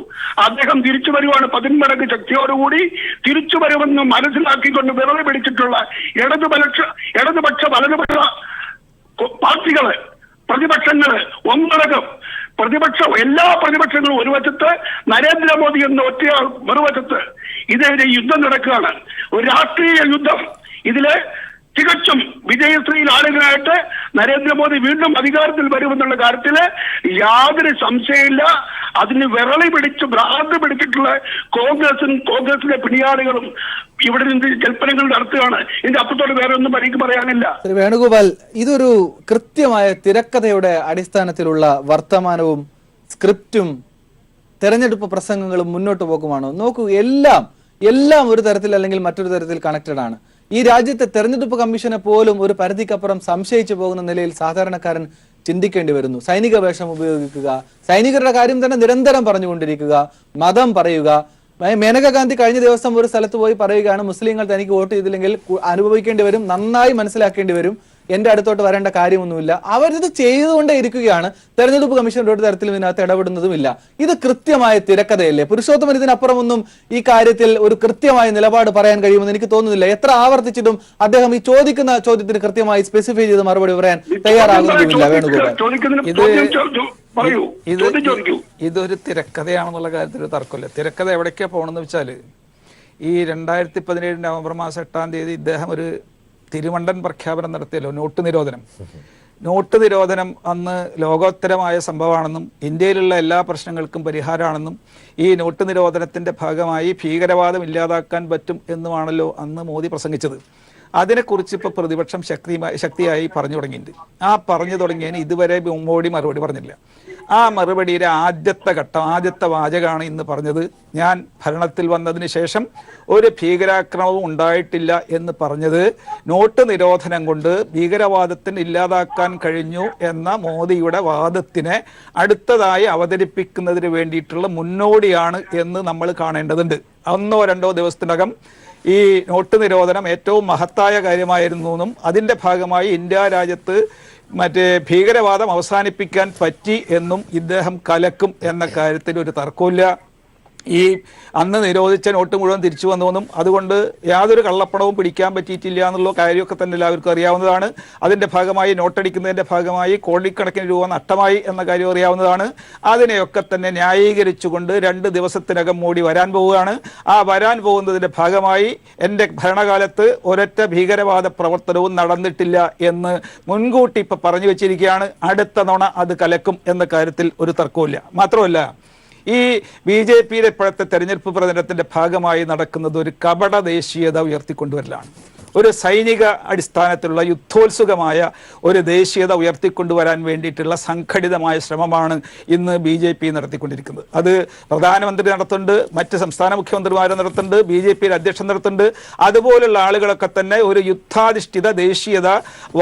അദ്ദേഹം തിരിച്ചു വരുവാണ് 10 മടങ്ങ് ശക്തിയോടുകൂടി തിരിച്ചു വരുമെന്ന് മനസ്സിലാക്കിക്കൊണ്ട് വിറവ് പിടിച്ചിട്ടുള്ള ഇടതുപക്ഷ വലതുപക്ഷ പാർട്ടികള്, പ്രതിപക്ഷങ്ങള് ഒന്നടങ്കം എല്ലാ പ്രതിപക്ഷങ്ങളും ഒരു വശത്ത്, നരേന്ദ്രമോദി എന്ന ഒറ്റയാൾ മറുവശത്ത്. ഇതിന് യുദ്ധം നടക്കുകയാണ്, ഒരു രാഷ്ട്രീയ യുദ്ധം. ഇതില് തികച്ചും വിജയശ്രീയിൽ ആളുകളായിട്ട് നരേന്ദ്രമോദി വീണ്ടും അധികാരത്തിൽ വരുമെന്നുള്ള കാര്യത്തില് യാതൊരു സംശയമില്ല. അതിന് വിറളി പിടിച്ച് ഭ്രാന്ത് പിടിച്ചിട്ടുള്ള കോൺഗ്രസിലെ പിണിയാളികളും ഇവിടെ നിന്ന് കൽപ്പനകൾ നടത്തുകയാണ്. ഇതിന്റെ അപ്പുറത്തോട് വേറെ ഒന്നും എനിക്ക് പറയാനില്ല. വേണുഗോപാൽ, ഇതൊരു കൃത്യമായ തിരക്കഥയുടെ അടിസ്ഥാനത്തിലുള്ള വർത്തമാനവും സ്ക്രിപ്റ്റും തെരഞ്ഞെടുപ്പ് പ്രസംഗങ്ങളും മുന്നോട്ട് പോക്കുമാണോ? നോക്കൂ, എല്ലാം ഒരു തരത്തിൽ അല്ലെങ്കിൽ മറ്റൊരു തരത്തിൽ കണക്റ്റഡ് ആണ്. ഈ രാജ്യത്തെ തെരഞ്ഞെടുപ്പ് കമ്മീഷനെ പോലും ഒരു പരിധിക്കപ്പുറം സംശയിച്ചു പോകുന്ന നിലയിൽ സാധാരണക്കാരൻ ചിന്തിക്കേണ്ടി വരുന്നു. സൈനിക വേഷം ഉപയോഗിക്കുക, സൈനികരുടെ കാര്യം തന്നെ നിരന്തരം പറഞ്ഞുകൊണ്ടിരിക്കുക, മതം പറയുക. മേനക ഗാന്ധി കഴിഞ്ഞ ദിവസം ഒരു സ്ഥലത്ത് പോയി പറയുകയാണ്, മുസ്ലിങ്ങൾ തനിക്ക് വോട്ട് ചെയ്തില്ലെങ്കിൽ അനുഭവിക്കേണ്ടി വരും, നന്നായി മനസ്സിലാക്കേണ്ടി വരും, എന്റെ അടുത്തോട്ട് വരേണ്ട കാര്യമൊന്നുമില്ല. അവരിത് ചെയ്തുകൊണ്ടേ ഇരിക്കുകയാണ്. തെരഞ്ഞെടുപ്പ് കമ്മീഷൻ ഒരു തരത്തിലും ഇതിനകത്ത് ഇടപെടുന്നതുമില്ല. ഇത് കൃത്യമായ തിരക്കഥയല്ലേ? പുരുഷോത്തമൻ ഇതിനപ്പുറമൊന്നും ഈ കാര്യത്തിൽ ഒരു കൃത്യമായ നിലപാട് പറയാൻ കഴിയുമെന്ന് എനിക്ക് തോന്നുന്നില്ല. എത്ര ആവർത്തിച്ചിട്ടും അദ്ദേഹം ഈ ചോദിക്കുന്ന ചോദ്യത്തിന് കൃത്യമായി സ്പെസിഫൈ ചെയ്ത് മറുപടി പറയാൻ തയ്യാറാകുന്നുമില്ല. വേണുഗോപാൽ, ഇതൊരു തിരക്കഥയാണെന്നുള്ള കാര്യത്തിൽ തർക്കമില്ല. തിരക്കഥ എവിടേക്കാ പോകണമെന്ന് വെച്ചാല്, ഈ 2017 നവംബർ മാസം 8-ാം തീയതി ഇദ്ദേഹം ഒരു തിരുവണ്ടൻ പ്രഖ്യാപനം നടത്തിയല്ലോ, നോട്ട് നിരോധനം അന്ന് ലോകോത്തരമായ സംഭവമാണെന്നും ഇന്ത്യയിലുള്ള എല്ലാ പ്രശ്നങ്ങൾക്കും പരിഹാരമാണെന്നും ഈ നോട്ട് നിരോധനത്തിന്റെ ഭാഗമായി ഭീകരവാദം ഇല്ലാതാക്കാൻ പറ്റും എന്നുമാണല്ലോ അന്ന് മോദി പ്രസംഗിച്ചത്. അതിനെക്കുറിച്ച് ഇപ്പോൾ പ്രതിപക്ഷം ശക്തിയായി പറഞ്ഞു തുടങ്ങിയിട്ടുണ്ട്. ആ പറഞ്ഞു തുടങ്ങിയതിന് ഇതുവരെ മോദി മറുപടി പറഞ്ഞില്ല. ആ മറുപടിയുടെ ആദ്യത്തെ വാചകമാണ് ഇന്ന് പറഞ്ഞത്. ഞാൻ ഭരണത്തിൽ വന്നതിന് ശേഷം ഒരു ഭീകരാക്രമവും ഉണ്ടായിട്ടില്ല എന്ന് പറഞ്ഞത് നോട്ട് നിരോധനം കൊണ്ട് ഭീകരവാദത്തിന് ഇല്ലാതാക്കാൻ കഴിഞ്ഞു എന്ന മോദിയുടെ വാദത്തിനെ അടുത്തതായി അവതരിപ്പിക്കുന്നതിന് വേണ്ടിയിട്ടുള്ള മുന്നോടിയാണ് എന്ന് നമ്മൾ കാണേണ്ടതുണ്ട്. 1-2 ദിവസത്തിനകം ഈ നോട്ട് നിരോധനം ഏറ്റവും മഹത്തായ കാര്യമായിരുന്നു എന്നും അതിൻ്റെ ഭാഗമായി ഇന്ത്യ രാജ്യത്ത് ഭീകരവാദം അവസാനിപ്പിക്കാൻ പറ്റി എന്നും ഇദ്ദേഹം കലക്കും എന്ന കാര്യത്തിൽ ഒരു തർക്കമില്ല. ഈ അന്ന് നിരോധിച്ച നോട്ട് മുഴുവൻ തിരിച്ചു വന്നുവെന്നും അതുകൊണ്ട് യാതൊരു കള്ളപ്പണവും പിടിക്കാൻ പറ്റിയിട്ടില്ല എന്നുള്ള കാര്യമൊക്കെ തന്നെ എല്ലാവർക്കും അറിയാവുന്നതാണ്. അതിൻ്റെ ഭാഗമായി നോട്ടടിക്കുന്നതിൻ്റെ ഭാഗമായി കോടിക്കണക്കിന് രൂപ നഷ്ടമായി എന്ന കാര്യം അറിയാവുന്നതാണ്. അതിനെയൊക്കെ തന്നെ ന്യായീകരിച്ചുകൊണ്ട് 2 ദിവസത്തിനകം മോദി വരാൻ പോവുകയാണ്. ആ വരാൻ പോകുന്നതിൻ്റെ ഭാഗമായി എൻ്റെ ഭരണകാലത്ത് ഒരൊറ്റ ഭീകരവാദ പ്രവർത്തനവും നടന്നിട്ടില്ല എന്ന് മുൻകൂട്ടി ഇപ്പം പറഞ്ഞു വെച്ചിരിക്കുകയാണ്. അടുത്ത തവണ അത് കലക്കും എന്ന കാര്യത്തിൽ ഒരു തർക്കവുമില്ല. മാത്രമല്ല, ഈ BJPയുടെ ഇപ്പോഴത്തെ തെരഞ്ഞെടുപ്പ് പ്രചരണത്തിന്റെ ഭാഗമായി നടക്കുന്നത് ഒരു കപട ദേശീയത ഉയർത്തിക്കൊണ്ടുവരലാണ്. ഒരു സൈനിക അടിസ്ഥാനത്തിലുള്ള യുദ്ധോത്സുകമായ ഒരു ദേശീയത ഉയർത്തിക്കൊണ്ടുവരാൻ വേണ്ടിയിട്ടുള്ള സംഘടിതമായ ശ്രമമാണ് ഇന്ന് BJP നടത്തിക്കൊണ്ടിരിക്കുന്നത്. അത് പ്രധാനമന്ത്രി നടത്തുന്നുണ്ട്, മറ്റ് സംസ്ഥാന മുഖ്യമന്ത്രിമാർ നടത്തുന്നുണ്ട്, BJPയുടെ അധ്യക്ഷൻ നടത്തുന്നുണ്ട്. അതുപോലുള്ള ആളുകളൊക്കെ തന്നെ ഒരു യുദ്ധാധിഷ്ഠിത ദേശീയത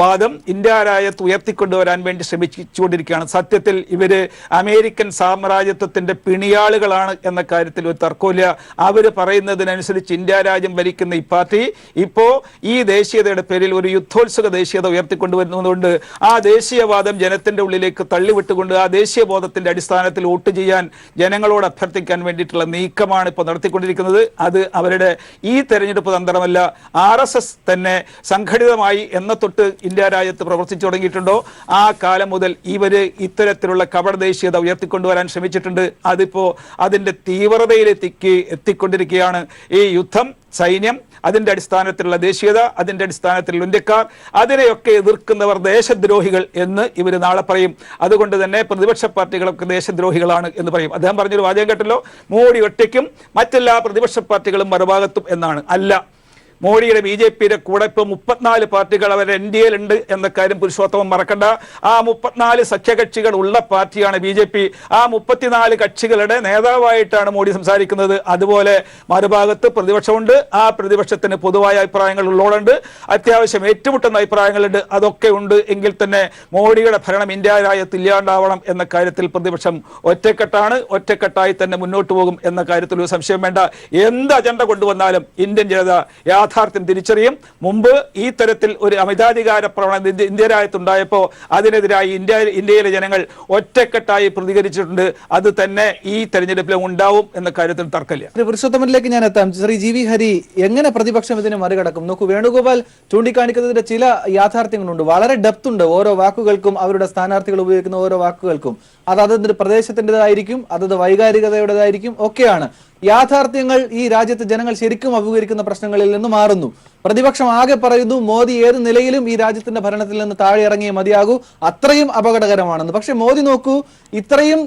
വാദം ഇന്ത്യ രാജ്യത്ത് ഉയർത്തിക്കൊണ്ടുവരാൻ വേണ്ടി ശ്രമിച്ചുകൊണ്ടിരിക്കുകയാണ്. സത്യത്തിൽ ഇവര് അമേരിക്കൻ സാമ്രാജ്യത്വത്തിന്റെ പിണിയാളുകളാണ് എന്ന കാര്യത്തിൽ ഒരു തർക്കമില്ല. അവർ പറയുന്നതിനനുസരിച്ച് ഇന്ത്യ രാജ്യം ഭരിക്കുന്ന ഈ പാർട്ടി ഇപ്പോൾ ഈ ദേശീയതയുടെ പേരിൽ ഒരു യുദ്ധോത്സുക ദേശീയത ഉയർത്തിക്കൊണ്ടുവരുന്നതുകൊണ്ട് ആ ദേശീയവാദം ജനത്തിന്റെ ഉള്ളിലേക്ക് തള്ളിവിട്ടുകൊണ്ട് ആ ദേശീയബോധത്തിന്റെ അടിസ്ഥാനത്തിൽ വോട്ട് ചെയ്യാൻ ജനങ്ങളോട് അഭ്യർത്ഥിക്കാൻ വേണ്ടിയിട്ടുള്ള നീക്കമാണ് ഇപ്പോൾ നടത്തിക്കൊണ്ടിരിക്കുന്നത്. അത് അവരുടെ ഈ തെരഞ്ഞെടുപ്പ് തന്ത്രമല്ല. RSS തന്നെ സംഘടിതമായി എന്ന തൊട്ട് ഇന്ത്യ രാജ്യത്ത് പ്രവർത്തിച്ചു തുടങ്ങിയിട്ടുണ്ടോ ആ കാലം മുതൽ ഇവര് ഇത്തരത്തിലുള്ള കപട ദേശീയത ഉയർത്തിക്കൊണ്ടുവരാൻ ശ്രമിച്ചിട്ടുണ്ട്. അതിപ്പോ അതിന്റെ തീവ്രതയിലേക്ക് എത്തിക്കൊണ്ടിരിക്കുകയാണ്. ഈ യുദ്ധം, സൈന്യം, അതിന്റെ അടിസ്ഥാനത്തിലുള്ള ദേശീയത, അതിന്റെ അടിസ്ഥാനത്തിലുള്ള ഇന്ത്യക്കാർ, അതിനെയൊക്കെ എതിർക്കുന്നവർ ദേശദ്രോഹികൾ എന്ന് ഇവർ നാളെ പറയും. അതുകൊണ്ട് തന്നെ പ്രതിപക്ഷ പാർട്ടികളൊക്കെ ദേശദ്രോഹികളാണ് എന്ന് പറയും. അദ്ദേഹം പറഞ്ഞൊരു വാചകം കേട്ടല്ലോ, മോഡി ഒറ്റയ്ക്കും മറ്റെല്ലാ പ്രതിപക്ഷ പാർട്ടികളും മറുഭാഗത്തും എന്നാണ്. അല്ല, മോഡിയുടെ BJPയുടെ കൂടെ ഇപ്പോൾ 34 പാർട്ടികൾ അവർ NDA ഉണ്ട് എന്ന കാര്യം പുരുഷോത്തമൻ മറക്കണ്ട. ആ 34 സഖ്യകക്ഷികൾ ഉള്ള പാർട്ടിയാണ് BJP. ആ 34 കക്ഷികളുടെ നേതാവായിട്ടാണ് മോഡി സംസാരിക്കുന്നത്. അതുപോലെ മറുഭാഗത്ത് പ്രതിപക്ഷമുണ്ട്. ആ പ്രതിപക്ഷത്തിന് പൊതുവായ അഭിപ്രായങ്ങൾ ഉള്ളതുകൊണ്ട് അത്യാവശ്യം ഏറ്റുമുട്ടുന്ന അഭിപ്രായങ്ങളുണ്ട്. അതൊക്കെ ഉണ്ട് എങ്കിൽ തന്നെ മോഡിയുടെ ഭരണം ഇന്ത്യ രാജ്യത്ത് ഇല്ലാണ്ടാവണം എന്ന കാര്യത്തിൽ പ്രതിപക്ഷം ഒറ്റക്കെട്ടായി തന്നെ മുന്നോട്ട് പോകും എന്ന കാര്യത്തിൽ ഒരു സംശയം വേണ്ട. എന്ത് അജണ്ട കൊണ്ടുവന്നാലും ഇന്ത്യൻ ജനത യാഥാർത്ഥ്യം തിരിച്ചറിയും. മുമ്പ് ഈ തരത്തിൽ ഒരു അമിതാധികാര പ്രവണത ഇന്ത്യ രാജ്യത്തുണ്ടായപ്പോൾ അതിനെതിരായി ഇന്ത്യയിലെ ജനങ്ങൾ ഒറ്റക്കെട്ടായി പ്രതികരിച്ചിട്ടുണ്ട്. അത് തന്നെ ഈ തെരഞ്ഞെടുപ്പിലും ഉണ്ടാവും എന്ന കാര്യത്തിൽ തർക്കമില്ല. പുരുഷോത്തമനിലേക്ക് ഞാൻ എത്താം. ശ്രീ GV ഹരി, എങ്ങനെ പ്രതിപക്ഷം ഇതിനെ മറികടക്കും? നോക്കൂ, വേണുഗോപാൽ ചൂണ്ടിക്കാണിക്കുന്നതിന്റെ ചില യാഥാർത്ഥ്യങ്ങളുണ്ട്. വളരെ ഡെപ്ത് ഉണ്ട് ഓരോ വാക്കുകൾക്കും, അവരുടെ സ്ഥാനാർത്ഥികൾ ഉപയോഗിക്കുന്ന ഓരോ വാക്കുകൾക്കും. അതത് പ്രദേശത്തിൻ്റെതായിരിക്കും, അതത് വൈകാരികതയുടേതായിരിക്കും, ഒക്കെയാണ്. യാഥാർത്ഥ്യങ്ങൾ ഈ രാജ്യത്ത് ജനങ്ങൾ ശരിക്കും അഭിമുഖീകരിക്കുന്ന പ്രശ്നങ്ങളിൽ നിന്ന് മാറുന്നു. പ്രതിപക്ഷം ആകെ പറയുന്നു മോദി ഏത് നിലയിലും ഈ രാജ്യത്തിന്റെ ഭരണത്തിൽ നിന്ന് താഴെ ഇറങ്ങിയേ മതിയാകൂ, അത്രയും അപകടകരമാണെന്ന്. പക്ഷെ മോദി നോക്കൂ, ഇത്രയും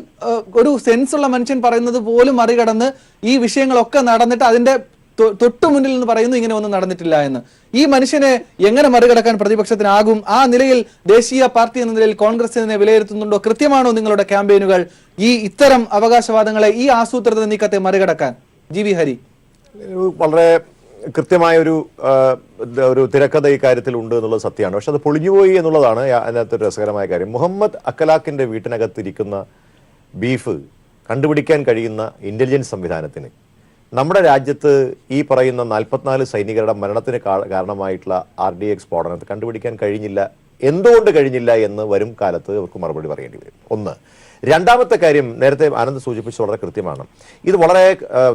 ഒരു സെൻസുള്ള മനുഷ്യൻ പറയുന്നത് പോലും മറികടന്ന് ഈ വിഷയങ്ങളൊക്കെ നടന്നിട്ട് അതിന്റെ തൊട്ടു മുന്നിൽ നിന്ന് പറയുന്നു ഇങ്ങനെ ഒന്നും നടന്നിട്ടില്ല എന്ന്. ഈ മനുഷ്യനെ എങ്ങനെ മറികടക്കാൻ പ്രതിപക്ഷത്തിനാകും? ആ നിലയിൽ ദേശീയ പാർട്ടി എന്ന നിലയിൽ കോൺഗ്രസ് ഇതിനെ വിലയിരുത്തുന്നുണ്ടോ? കൃത്യമാണോ നിങ്ങളുടെ ക്യാമ്പയിനുകൾ ഈ ഇത്തരം അവകാശവാദങ്ങളെ, ഈ ആസൂത്രിത നീക്കത്തെ മറികടക്കാൻ? GV ഹരി, വളരെ കൃത്യമായ ഒരു തിരക്കഥ ഈ കാര്യത്തിൽ ഉണ്ട് എന്നുള്ളത് സത്യമാണ്. പക്ഷെ അത് പൊളിഞ്ഞുപോയി എന്നുള്ളതാണ് അതിനകത്തൊരു രസകരമായ കാര്യം. മുഹമ്മദ് അക്കലാഖിന്റെ വീട്ടിനകത്തിരിക്കുന്ന ബീഫ് കണ്ടുപിടിക്കാൻ കഴിയുന്ന ഇന്റലിജൻസ് സംവിധാനത്തിന് നമ്മുടെ രാജ്യത്ത് ഈ പറയുന്ന 44 സൈനികരുടെ മരണത്തിന് കാരണമായിട്ടുള്ള RDX സ്ഫോടനത്തെ കണ്ടുപിടിക്കാൻ കഴിഞ്ഞില്ല. എന്തുകൊണ്ട് കഴിഞ്ഞില്ല എന്ന് വരും കാലത്ത് അവർക്ക് മറുപടി പറയേണ്ടി വരും. ഒന്ന്. രണ്ടാമത്തെ കാര്യം, നേരത്തെ ആനന്ദ് സൂചിപ്പിച്ചത് വളരെ കൃത്യമാണ്. ഇത് വളരെ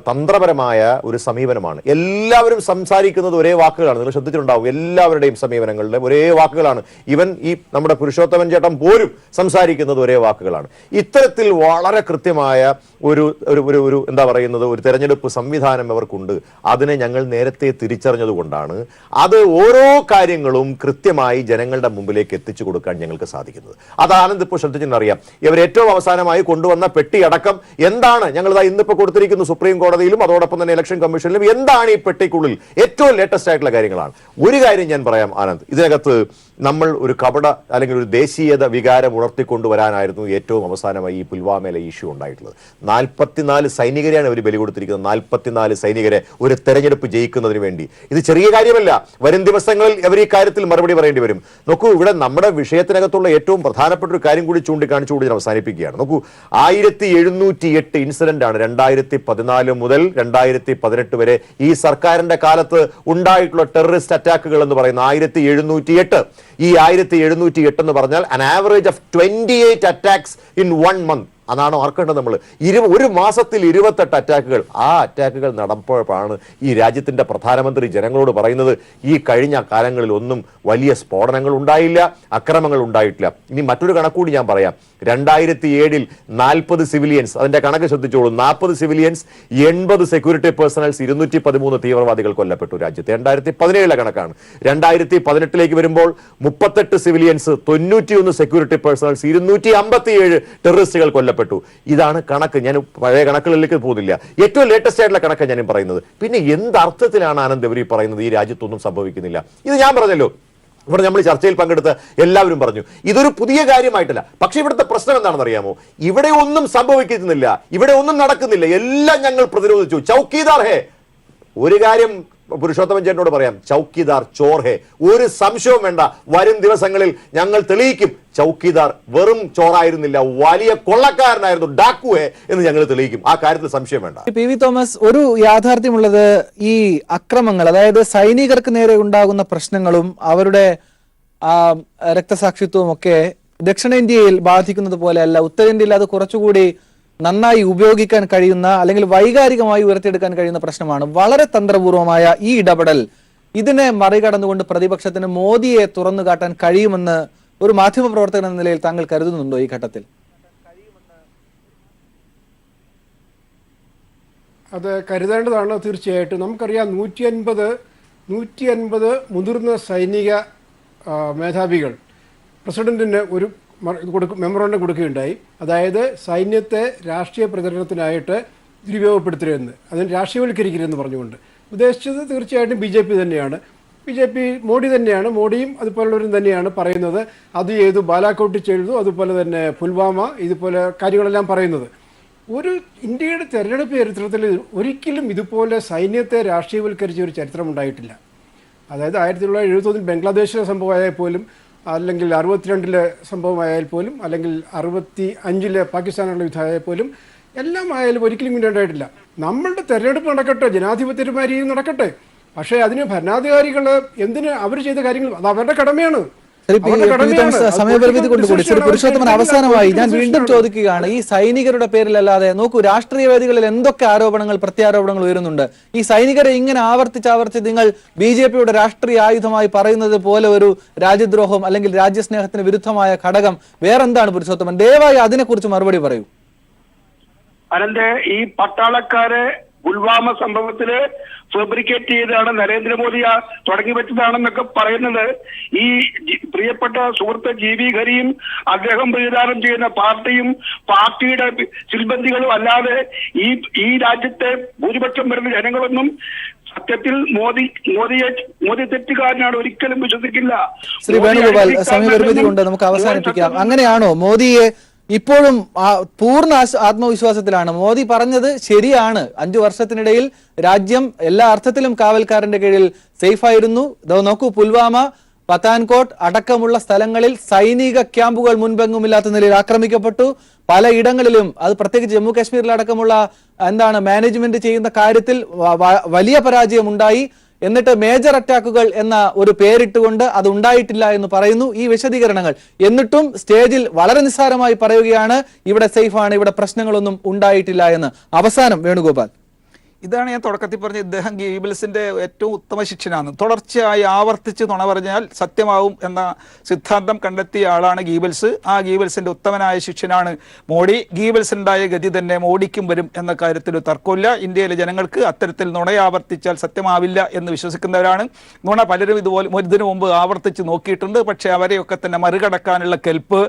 തന്ത്രപരമായ ഒരു സമീപനമാണ്. എല്ലാവരും സംസാരിക്കുന്നത് ഒരേ വാക്കുകളാണ്. നിങ്ങൾ ശ്രദ്ധിച്ചിട്ടുണ്ടാവും, എല്ലാവരുടെയും സമീപനങ്ങളുടെ ഒരേ വാക്കുകളാണ്. ഈവൻ ഈ നമ്മുടെ പുരുഷോത്തമൻ ചേട്ടൻ പോലും സംസാരിക്കുന്നത് ഒരേ വാക്കുകളാണ്. ഇത്തരത്തിൽ വളരെ കൃത്യമായ ഒരു എന്താ പറയുന്നത്, ഒരു തെരഞ്ഞെടുപ്പ് സംവിധാനം അവർക്കുണ്ട്. അതിനെ ഞങ്ങൾ നേരത്തെ തിരിച്ചറിഞ്ഞതുകൊണ്ടാണ് അത് ഓരോ കാര്യങ്ങളും കൃത്യമായി ജനങ്ങളുടെ മുമ്പിലേക്ക് എത്തിച്ചു കൊടുക്കാൻ ഞങ്ങൾക്ക് സാധിക്കുന്നത്. അത് ആനന്ദ് ഇപ്പോൾ ശ്രദ്ധിച്ചെന്നറിയാം. ഇവർ ഏറ്റവും അവസാനമായി കൊണ്ടുവന്ന പെട്ടി അടക്കം എന്താണ്, ഞങ്ങൾ ഇന്നിപ്പോൾ കൊടുത്തിരിക്കുന്നു സുപ്രീം കോടതിയിലും അതോടൊപ്പം തന്നെ ഇലക്ഷൻ കമ്മീഷനിലും. എന്താണ് ഈ പെട്ടിക്കുള്ളിൽ? ഏറ്റവും ലേറ്റസ്റ്റ് ആയിട്ടുള്ള കാര്യങ്ങളാണ്. ഒരു കാര്യം ഞാൻ പറയാം ആനന്ദ്, ഇതിനകത്ത് നമ്മൾ ഒരു കപട അല്ലെങ്കിൽ ഒരു ദേശീയത വികാരം ഉണർത്തിക്കൊണ്ടുവരാനായിരുന്നു ഏറ്റവും അവസാനമായി ഈ പുൽവാമയിലെ ഇഷ്യൂ ഉണ്ടായിട്ടുള്ളത്. 44 സൈനികരെയാണ് അവർ ബലി കൊടുത്തിരിക്കുന്നത്. 44 സൈനികരെ ഒരു തെരഞ്ഞെടുപ്പ് ജയിക്കുന്നതിന് വേണ്ടി. ഇത് ചെറിയ കാര്യമല്ല. വരും ദിവസങ്ങളിൽ അവർ ഈ കാര്യത്തിൽ മറുപടി പറയേണ്ടി വരും. നോക്കൂ, ഇവിടെ നമ്മുടെ വിഷയത്തിനകത്തുള്ള ഏറ്റവും പ്രധാനപ്പെട്ട ഒരു കാര്യം കൂടി ചൂണ്ടിക്കാണിച്ചുകൂടി ഞാൻ അവസാനിപ്പിക്കുകയാണ്. നോക്കൂ, 1708 ഇൻസിഡന്റ് ആണ് 2014 മുതൽ 2018 വരെ ഈ സർക്കാരിന്റെ കാലത്ത് ഉണ്ടായിട്ടുള്ള ടെററിസ്റ്റ് അറ്റാക്കുകൾ എന്ന് പറയുന്ന 1708. ഈ 1708 എന്ന് പറഞ്ഞാൽ an average of 28 attacks in 1 month. അതാണ് ഓർക്കേണ്ടത്. നമ്മൾ ഒരു മാസത്തിൽ 28 അറ്റാക്കുകൾ. ആ അറ്റാക്കുകൾ നടപ്പോഴാണ് ഈ രാജ്യത്തിന്റെ പ്രധാനമന്ത്രി ജനങ്ങളോട് പറയുന്നത് ഈ കഴിഞ്ഞ കാലങ്ങളിൽ ഒന്നും വലിയ സ്ഫോടനങ്ങൾ ഉണ്ടായില്ല, അക്രമങ്ങൾ ഉണ്ടായിട്ടില്ല. ഇനി മറ്റൊരു കണക്കൂടി ഞാൻ പറയാം. 2007 40 സിവിലിയൻസ്, അതിന്റെ കണക്ക് ശ്രദ്ധിച്ചോളൂ. 40 സിവിലിയൻസ്, 80 സെക്യൂരിറ്റി പേഴ്സണൽസ്, 213 തീവ്രവാദികൾ കൊല്ലപ്പെട്ടു രാജ്യത്ത്. 2017 കണക്കാണ്. 2018 വരുമ്പോൾ 38 സിവിലിയൻസ്, 91 സെക്യൂരിറ്റി പേഴ്സണൽസ്, 257 ടെററിസ്റ്റുകൾ കൊല്ലപ്പെട്ടു. ഇതാണ് കണക്ക്. ഞാൻ പഴയ കണക്കുകളിലേക്ക് പോകുന്നില്ല. ഏറ്റവും ലേറ്റസ്റ്റ് ആയിട്ടുള്ള കണക്ക് ഞാൻ പറയുന്നത്. പിന്നെ എന്തർത്ഥത്തിലാണ് ആനന്ദ് ഇവർ പറയുന്നത് ഈ രാജ്യത്തൊന്നും സംഭവിക്കുന്നില്ല? ഇത് ഞാൻ പറഞ്ഞല്ലോ, ഇവിടെ നമ്മൾ ചർച്ചയിൽ പങ്കെടുത്ത എല്ലാവരും പറഞ്ഞു ഇതൊരു പുതിയ കാര്യമായിട്ടല്ല. പക്ഷെ ഇവിടുത്തെ പ്രശ്നം എന്താണെന്ന് അറിയാമോ? ഇവിടെ ഒന്നും സംഭവിക്കുന്നില്ല, ഇവിടെ ഒന്നും നടക്കുന്നില്ല, എല്ലാം ഞങ്ങൾ പ്രതിരോധിച്ചു. ചൗക്കീദാർ ഹേ. ഒരു കാര്യം പുരുഷോത്തമൻ ചേട്ടനോട് പറയാം, ചൗക്കിദാർ ചോർ ഹേ, ഒരു സംശയവും വേണ്ട. വരും ദിവസങ്ങളിൽ ഞങ്ങൾ തെളിയിക്കും ചൗക്കിദാർ വെറും ചോറായിരുന്നില്ല, വലിയ കൊള്ളക്കാരനായിരുന്നു, ഡാക്കുഹേ എന്ന് ഞങ്ങൾ തെളിയിക്കും. ആ കാര്യത്തിൽ സംശയം വേണ്ട. പി വി തോമസ്, ഒരു യാഥാർത്ഥ്യമുള്ളത് ഈ അക്രമങ്ങൾ, അതായത് സൈനികർക്ക് നേരെ ഉണ്ടാകുന്ന പ്രശ്നങ്ങളും അവരുടെ രക്തസാക്ഷിത്വവും ഒക്കെ ദക്ഷിണേന്ത്യയിൽ ബാധിക്കുന്നത് പോലെയല്ല. ഉത്തരേന്ത്യയിൽ അത് കുറച്ചുകൂടി നന്നായി ഉപയോഗിക്കാൻ കഴിയുന്ന അല്ലെങ്കിൽ വൈകാരികമായി ഉയർത്തിയെടുക്കാൻ കഴിയുന്ന പ്രശ്നമാണ്. വളരെ തന്ത്രപൂർവമായ ഈ ഇടപെടൽ, ഇതിനെ മറികടന്നുകൊണ്ട് പ്രതിപക്ഷത്തിന് മോദിയെ തുറന്നു കാട്ടാൻ കഴിയുമെന്ന് ഒരു മാധ്യമപ്രവർത്തകൻ എന്ന നിലയിൽ താങ്കൾ കരുതുന്നുണ്ടോ ഈ ഘട്ടത്തിൽ? അത് കരുതേണ്ടതാണ് തീർച്ചയായിട്ടും. നമുക്കറിയാം 150 മുതിർന്ന സൈനിക മേധാവികൾ പ്രസിഡന്റിന് ഒരു മെമ്മോറണ്ടം കൊടുക്കുകയുണ്ടായി. അതായത് സൈന്യത്തെ രാഷ്ട്രീയ പ്രചരണത്തിനായിട്ട് ദുരുപയോഗപ്പെടുത്തരുതെന്ന്, അതിന് രാഷ്ട്രീയവൽക്കരിക്കരുതെന്ന് പറഞ്ഞുകൊണ്ട്. ഉദ്ദേശിച്ചത് തീർച്ചയായിട്ടും BJP തന്നെയാണ്. BJP മോഡി തന്നെയാണ്. മോഡിയും അതുപോലുള്ളവരും തന്നെയാണ് പറയുന്നത്. അത് ചെയ്തു, ബാലാക്കോട്ട് ചെയ്തു, അതുപോലെ തന്നെ പുൽവാമ, ഇതുപോലെ കാര്യങ്ങളെല്ലാം പറയുന്നത്. ഒരു ഇന്ത്യയുടെ തെരഞ്ഞെടുപ്പ് ചരിത്രത്തിൽ ഒരിക്കലും ഇതുപോലെ സൈന്യത്തെ രാഷ്ട്രീയവൽക്കരിച്ച ഒരു ചരിത്രം ഉണ്ടായിട്ടില്ല. അതായത് 1971 ബംഗ്ലാദേശിലെ സംഭവമായാൽ പോലും, അല്ലെങ്കിൽ 62 സംഭവമായാൽ പോലും, അല്ലെങ്കിൽ 65 പാകിസ്ഥാനുള്ള യുദ്ധമായാൽ പോലും, എല്ലാം ആയാലും ഒരിക്കലും ഇങ്ങനെ ഉണ്ടായിട്ടില്ല. നമ്മളുടെ തെരഞ്ഞെടുപ്പ് നടക്കട്ടെ, ജനാധിപത്യപരമായ രീതിയിൽ നടക്കട്ടെ. പക്ഷേ അതിന് ഭരണാധികാരികൾ എന്തിന് അവർ ചെയ്ത കാര്യങ്ങൾ, അത് അവരുടെ കടമയാണ്. സമയപരിമിതി കൊണ്ടുകൂടി ശ്രീ പുരുഷോത്തമൻ, അവസാനമായി ഞാൻ വീണ്ടും ചോദിക്കുകയാണ്, ഈ സൈനികരുടെ പേരിലല്ലാതെ നോക്കൂ, രാഷ്ട്രീയ വേദികളിൽ എന്തൊക്കെ ആരോപണങ്ങൾ, പ്രത്യാരോപണങ്ങൾ ഉയരുന്നുണ്ട്. ഈ സൈനികരെ ഇങ്ങനെ ആവർത്തിച്ച് നിങ്ങൾ BJPയുടെ രാഷ്ട്രീയ ആയുധമായി പറയുന്നത് പോലെ ഒരു രാജ്യദ്രോഹം അല്ലെങ്കിൽ രാജ്യസ്നേഹത്തിന് വിരുദ്ധമായ ഘടകം വേറെന്താണ് പുരുഷോത്തമൻ? ദയവായി അതിനെക്കുറിച്ച് മറുപടി പറയൂ. അനന്തെ, ഈ പട്ടാളക്കാരെ പുൽവാമ സംഭവത്തില് ഫാബ്രിക്കേറ്റ് ചെയ്താണ് നരേന്ദ്രമോദി തുടങ്ങി വെച്ചതാണെന്നൊക്കെ പറയുന്നത് ഈ പ്രിയപ്പെട്ട സുഹൃത്ത് GV ഹരിയും അദ്ദേഹം പ്രതിദാനം ചെയ്യുന്ന പാർട്ടിയുടെ സിൽബന്ധികളും അല്ലാതെ ഈ രാജ്യത്തെ ഭൂരിപക്ഷം വരുന്ന ജനങ്ങളൊന്നും സത്യത്തിൽ മോദി തെറ്റുകാരനാണ്, ഒരിക്കലും വിശ്വസിക്കില്ല. ശ്രീ വേണുഗോപാൽ, സമയപരിമിതി കൊണ്ട് നമുക്ക് അവസാനിപ്പിക്കാം. അങ്ങനെയാണോ മോദിയെ ഇപ്പോഴും പൂർണ്ണ ആത്മവിശ്വാസത്തിലാണ്? മോദി പറഞ്ഞത് ശരിയാണ്, 5 വർഷത്തിനിടയിൽ രാജ്യം എല്ലാ അർത്ഥത്തിലും കാവൽക്കാരന്റെ കീഴിൽ സേഫ് ആയിരുന്നു. നോക്കൂ, പുൽവാമ, പത്താൻകോട്ട് അടക്കമുള്ള സ്ഥലങ്ങളിൽ സൈനിക ക്യാമ്പുകൾ മുൻപെങ്ങുമില്ലാത്ത നിലയിൽ ആക്രമിക്കപ്പെട്ടു. പലയിടങ്ങളിലും, അത് പ്രത്യേകിച്ച് ജമ്മു കാശ്മീരിലടക്കമുള്ള മാനേജ്മെന്റ് ചെയ്യുന്ന കാര്യത്തിൽ വലിയ പരാജയം ഉണ്ടായി. എന്നിട്ട് മേജർ അറ്റാക്കുകൾ എന്ന ഒരു പേരിട്ടുകൊണ്ട് അത് ഉണ്ടായിട്ടില്ല എന്ന് പറയുന്നു. ഈ വിശദീകരണങ്ങൾ എന്നിട്ടും സ്റ്റേജിൽ വളരെ നിസ്സാരമായി പറയുകയാണ് ഇവിടെ സേഫാണ്, ഇവിടെ പ്രശ്നങ്ങളൊന്നും ഉണ്ടായിട്ടില്ല എന്ന്. അവസാനം വേണുഗോപാൽ, ഇതാണ് ഞാൻ തുടക്കത്തിൽ പറഞ്ഞ, ഇദ്ദേഹം ഗീബൽസിന്റെ ഏറ്റവും ഉത്തമ ശിഷ്യനാണ്. തുടർച്ചയായി ആവർത്തിച്ച് നുണ പറഞ്ഞാൽ സത്യമാവും എന്ന സിദ്ധാന്തം കണ്ടെത്തിയ ആളാണ് ഗീബൽസ്. ആ ഗീബൽസിന്റെ ഉത്തമനായ ശിഷ്യനാണ് മോഡി. ഗീബൽസിനുണ്ടായ ഗതി തന്നെ മോഡിക്കും വരും എന്ന കാര്യത്തിൽ തർക്കമില്ല. ഇന്ത്യയിലെ ജനങ്ങൾക്ക് അത്തരത്തിൽ നുണയാവർത്തിച്ചാൽ സത്യമാവില്ല എന്ന് വിശ്വസിക്കുന്നവരാണ്. നുണ പലരും ഇതുപോലെ ഇതിനു മുമ്പ് ആവർത്തിച്ച് നോക്കിയിട്ടുണ്ട്. പക്ഷേ അവരെയൊക്കെ തന്നെ മറികടക്കാനുള്ള കെൽപ്പ്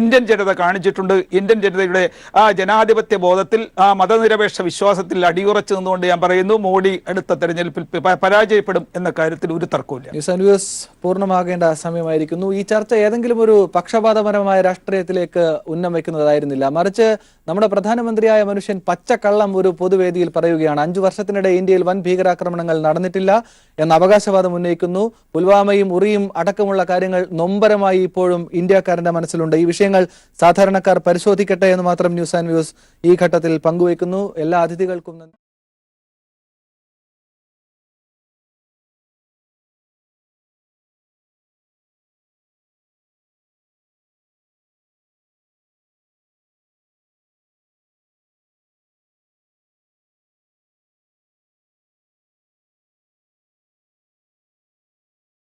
ഇന്ത്യൻ ജനത കാണിച്ചിട്ടുണ്ട്. ഇന്ത്യൻ ജനതയുടെ ആ ജനാധിപത്യ ബോധത്തിൽ, ആ മതനിരപേക്ഷ വിശ്വാസത്തിൽ അടിയുറച്ചു നിന്നുകൊണ്ട് ഞാൻ പറയുന്നു, മോഡി അടുത്ത തെരഞ്ഞെടുപ്പിൽ പരാജയപ്പെടും എന്ന കാര്യത്തിൽ ഒരു തർക്കമില്ല. ന്യൂസ് പൂർണ്ണമാകേണ്ട സമയമായിരിക്കുന്നു. ഈ ചർച്ച ഏതെങ്കിലും ഒരു പക്ഷപാതപരമായ രാഷ്ട്രീയത്തിലേക്ക് ഉന്നമിക്കുന്നതായിരുന്നില്ല. മറിച്ച് നമ്മുടെ പ്രധാനമന്ത്രിയായ മനുഷ്യൻ പച്ചക്കള്ളം ഒരു പൊതുവേദിയിൽ പറയുകയാണ്. 5 വർഷത്തിനിടെ ഇന്ത്യയിൽ വൻ ഭീകരാക്രമണങ്ങൾ നടന്നിട്ടില്ല എന്ന അവകാശവാദം ഉന്നയിക്കുന്നു. പുൽവാമയും ഉറിയും അടക്കമുള്ള കാര്യങ്ങൾ നൊമ്പരമായി ഇപ്പോഴും ഇന്ത്യക്കാരന്റെ മനസ്സിലുണ്ട്. ഈ വിഷയങ്ങൾ സാധാരണക്കാർ പരിശോധിക്കട്ടെ എന്ന് മാത്രം ന്യൂസ് ആൻഡ് വ്യൂസ് ഈ ഘട്ടത്തിൽ പങ്കുവയ്ക്കുന്നു. എല്ലാ അതിഥികൾക്കും